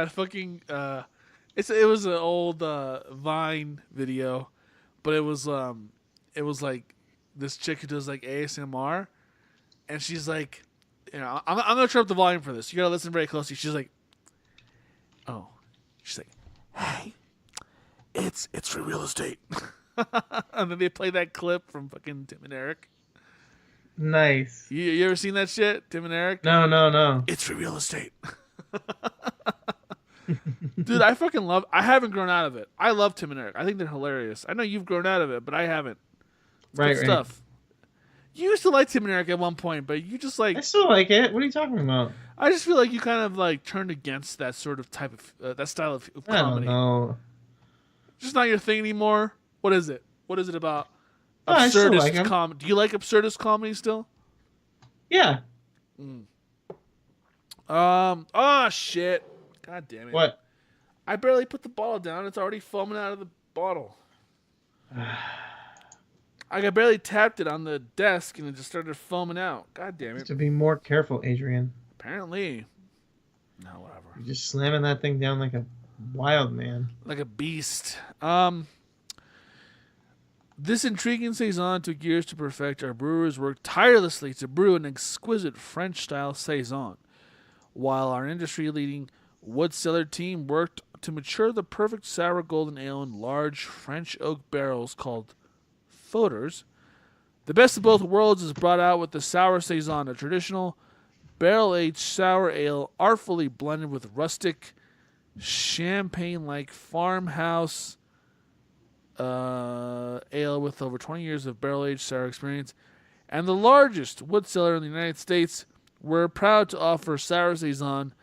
fucking? It was an old Vine video, but it was like this chick who does like ASMR, and she's like, you know, I'm gonna turn up the volume for this. You gotta listen very closely. She's like, oh, she's like, hey, it's for real estate, and then they play that clip from fucking Tim and Eric. Nice. You ever seen that shit, Tim and Eric? No. It's for real estate. Dude, I haven't grown out of it. I love Tim and Eric. I think they're hilarious. I know you've grown out of it, but I haven't. It's right, good stuff. You used to like Tim and Eric at one point, but you just like... I still like it. What are you talking about? I just feel like you kind of like turned against that sort of type of... that style of comedy. I don't know. Just not your thing anymore? What is it? What is it about absurdist comedy? Do you like absurdist comedy still? Yeah. Oh, shit. God damn it. What? I barely put the bottle down. It's already foaming out of the bottle. I barely tapped it on the desk and it just started foaming out. God damn it. To be more careful, Adrian. Apparently. No, whatever. You're just slamming that thing down like a wild man. Like a beast. This intriguing saison took years to perfect. Our brewers worked tirelessly to brew an exquisite French-style saison, while our industry-leading wood cellar team worked to mature the perfect sour golden ale in large French oak barrels called foeders. The best of both worlds is brought out with the sour saison, a traditional barrel-aged sour ale artfully blended with rustic, champagne-like farmhouse ale with over 20 years of barrel-aged sour experience, and the largest wood cellar in the United States. We're proud to offer sour saison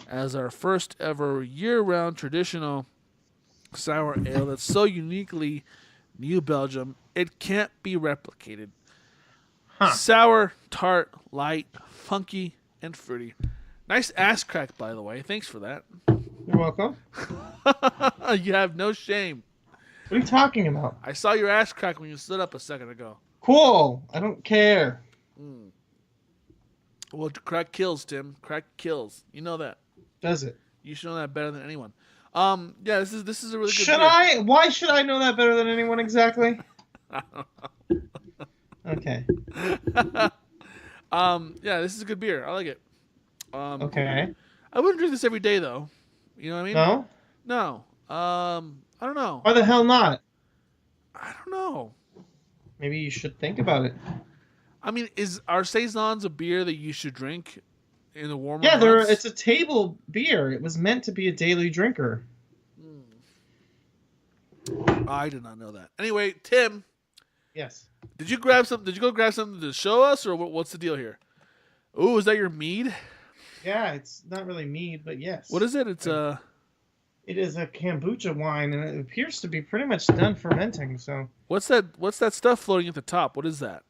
as our first ever year-round traditional sour ale that's so uniquely New Belgium, it can't be replicated. Sour, tart, light, funky, and fruity. Nice ass crack, by the way. Thanks for that. You're welcome. You have no shame. What are you talking about? I saw your ass crack when you stood up a second ago. Cool. I don't care. Well, crack kills, Tim. Crack kills. You know that. Does it? You should know that better than anyone. Yeah, this is a really good Should beer. I? Why should I know that better than anyone exactly? I don't know. Okay. Yeah, this is a good beer. I like it. Okay. I wouldn't drink this every day, though. You know what I mean? No? No. I don't know. Why the hell not? I don't know. Maybe you should think about it. I mean, are saisons a beer that you should drink in the warmer Yeah, months? it's a table beer. It was meant to be a daily drinker. I did not know that. Anyway, Tim, Yes. Did you grab some? Did you go grab something to show us, or what's the deal here? Ooh, is that your mead? Yeah, it's not really mead, but yes. What is it? It's It is a kombucha wine, and it appears to be pretty much done fermenting. So, what's that? What's that stuff floating at the top? What is that?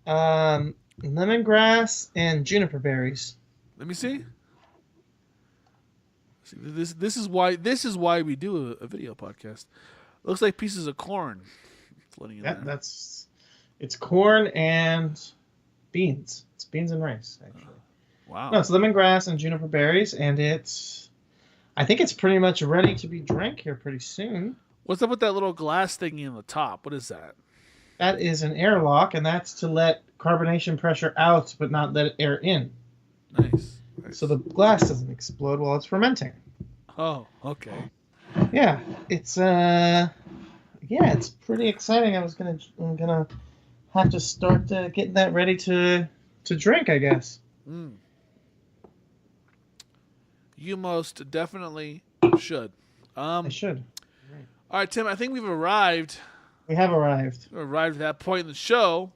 lemongrass and juniper berries. Let me see. See, this is why we do a video podcast. Looks like pieces of corn floating in there. It's corn and beans. It's beans and rice, actually. Wow. No, it's lemongrass and juniper berries, and I think it's pretty much ready to be drank here pretty soon. What's up with that little glass thingy on the top? What is that? That is an airlock, and that's to let carbonation pressure out, but not let air in. Nice. So the glass doesn't explode while it's fermenting. Oh, okay. Yeah, it's pretty exciting. I'm gonna have to start getting that ready to drink, I guess. Mm. You most definitely should. I should. All right, Tim. I think we've arrived. We have arrived. Arrived at that point in the show.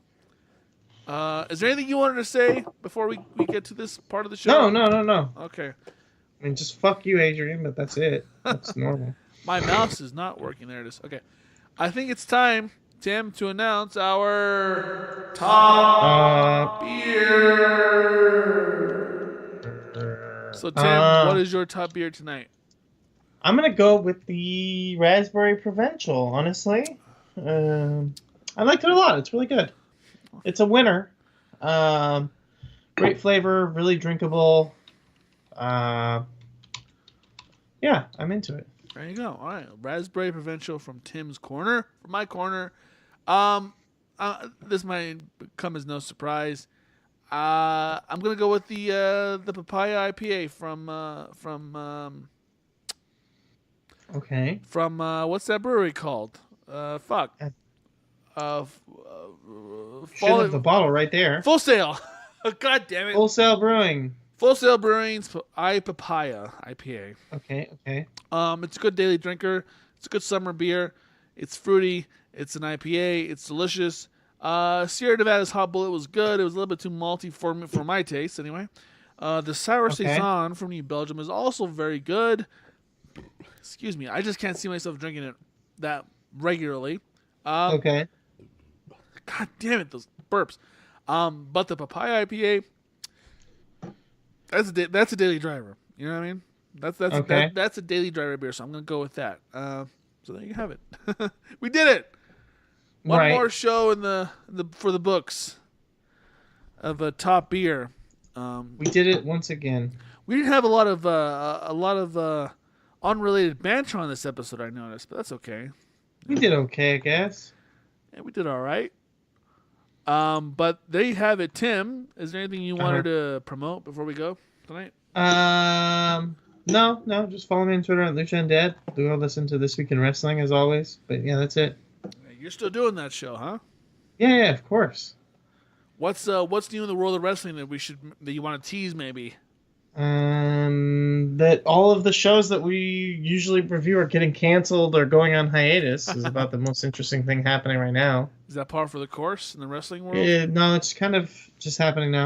Is there anything you wanted to say before we get to this part of the show? No. Okay. I mean, just fuck you, Adrian, but that's it. That's normal. My mouse is not working. There it is. Okay. I think it's time, Tim, to announce our top beer. So, Tim, what is your top beer tonight? I'm going to go with the Raspberry Provincial, honestly. I liked it a lot. It's really good. It's a winner. Great flavor, really drinkable. Yeah, I'm into it. There you go. All right, Raspberry Provincial from Tim's corner, from my corner. This might come as no surprise. I'm gonna go with the papaya IPA from Okay. From what's that brewery called? Fuck. Should have the bottle right there. Full Sail. God damn it. Full Sail Brewing. Full Sail Brewing's papaya IPA. Okay. It's a good daily drinker. It's a good summer beer. It's fruity. It's an IPA. It's delicious. Sierra Nevada's Hot Bullet was good. It was a little bit too malty for my taste, anyway. The Sour Saison from New Belgium is also very good. Excuse me. I just can't see myself drinking it that regularly. Okay. God damn it, those burps. But the papaya IPA, that's a daily driver. You know what I mean? That's a daily driver beer. So I'm gonna go with that. So there you have it. We did it. One more show in the for the books of a top beer. We did it once again. We didn't have a lot of unrelated banter on this episode, I noticed, but that's okay. We did okay, I guess. Yeah, we did all right. But there you have it, Tim. Is there anything you wanted to promote before we go tonight? No. Just follow me on Twitter at Lucha Undead. Do all listen to This Week in Wrestling as always. But yeah, that's it. You're still doing that show, huh? Yeah, of course. What's new in the world of wrestling that you want to tease maybe? That all of the shows that we usually review are getting canceled or going on hiatus is about the most interesting thing happening right now. Is that par for the course in the wrestling world? No, it's kind of just happening now.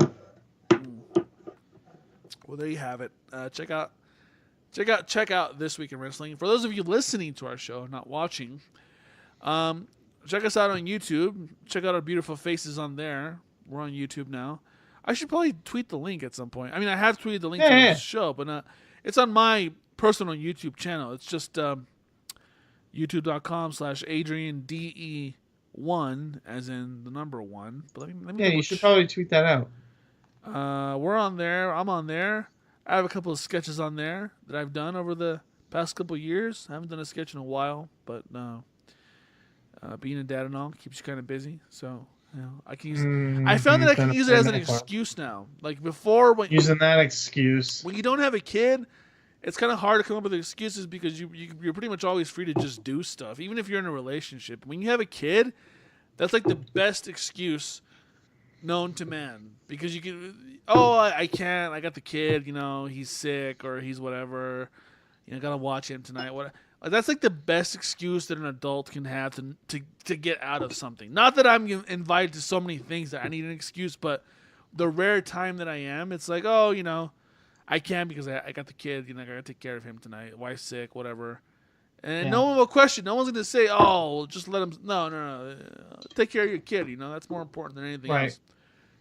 Well, there you have it. Check out This Week in Wrestling. For those of you listening to our show, not watching, check us out on YouTube. Check out our beautiful faces on there. We're on YouTube now. I should probably tweet the link at some point. I mean, I have tweeted the link to this show, but it's on my personal YouTube channel. It's just youtube.com/AdrianDE1, as in the number 1. But let me you should probably tweet that out. We're on there. I'm on there. I have a couple of sketches on there that I've done over the past couple of years. I haven't done a sketch in a while, but being a dad and all keeps you kind of busy. So, I can use. I found that I can use it as an excuse now. Like before, using that excuse when you don't have a kid, it's kind of hard to come up with excuses because you're pretty much always free to just do stuff, even if you're in a relationship. When you have a kid, that's like the best excuse known to man, because you can. I can't. I got the kid. He's sick or he's whatever. Gotta watch him tonight. What? Like, that's like the best excuse that an adult can have to get out of something. Not that I'm invited to so many things that I need an excuse, but the rare time that I am, it's like, oh, I can't because I got the kid. I gotta take care of him tonight. Wife's sick, whatever. And no one will question. No one's gonna say, oh, just let him. No. Take care of your kid. That's more important than anything else.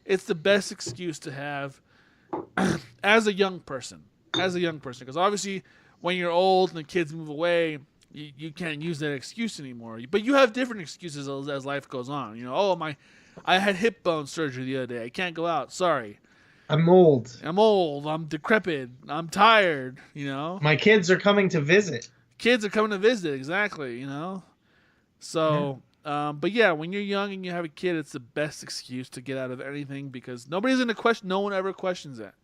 It's the best excuse to have as a young person. Because obviously, when you're old and the kids move away, you can't use that excuse anymore. But you have different excuses as life goes on. I had hip bone surgery the other day. I can't go out. Sorry. I'm old. I'm decrepit. I'm tired. My kids are coming to visit. Kids are coming to visit, exactly. So, but yeah, when you're young and you have a kid, it's the best excuse to get out of anything because nobody's going to question. No one ever questions that.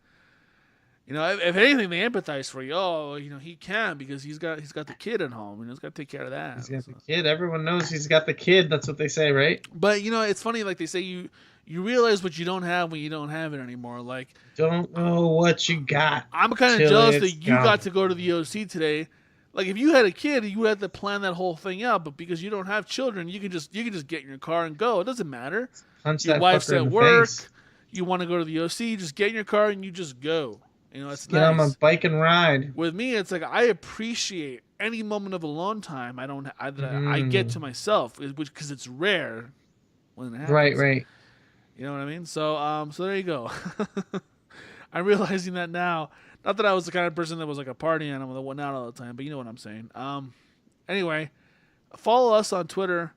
If anything, they empathize for you. Oh, he can because he's got the kid at home and he's got to take care of that. He's got the kid. Everyone knows he's got the kid. That's what they say, right? But it's funny. Like they say, you realize what you don't have when you don't have it anymore. Like, don't know what you got. I'm kind of jealous that you got to go to the OC today. Like, if you had a kid, you would have to plan that whole thing out. But because you don't have children, you can just get in your car and go. It doesn't matter. Punch your that wife's fucker in at the work. face. You want to go to the OC, you just get in your car and you just go. It's Get nice. on my bike and ride. With me, it's like I appreciate any moment of alone time I get to myself, because it's rare when it happens. Right. You know what I mean? So there you go. I'm realizing that now. Not that I was the kind of person that was like a party animal that went out all the time, but you know what I'm saying. Anyway, follow us on Twitter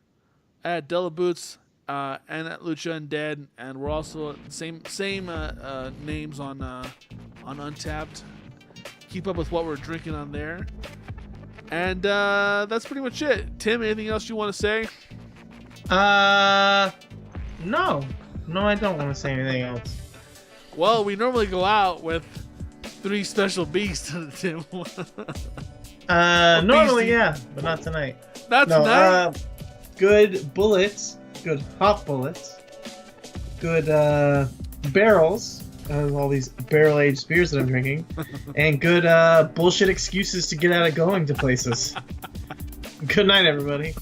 at Delaboots and at Lucha Undead, and we're also same names on Untapped. Keep up with what we're drinking on there, and that's pretty much it. Tim, anything else you want to say? No, I don't want to say anything else. Well, we normally go out with 3 special beasts, Tim. Normally, yeah, but not tonight. Not tonight. Good bullets, good hot bullets, good barrels. All these barrel-aged beers that I'm drinking, and good bullshit excuses to get out of going to places. Good night, everybody.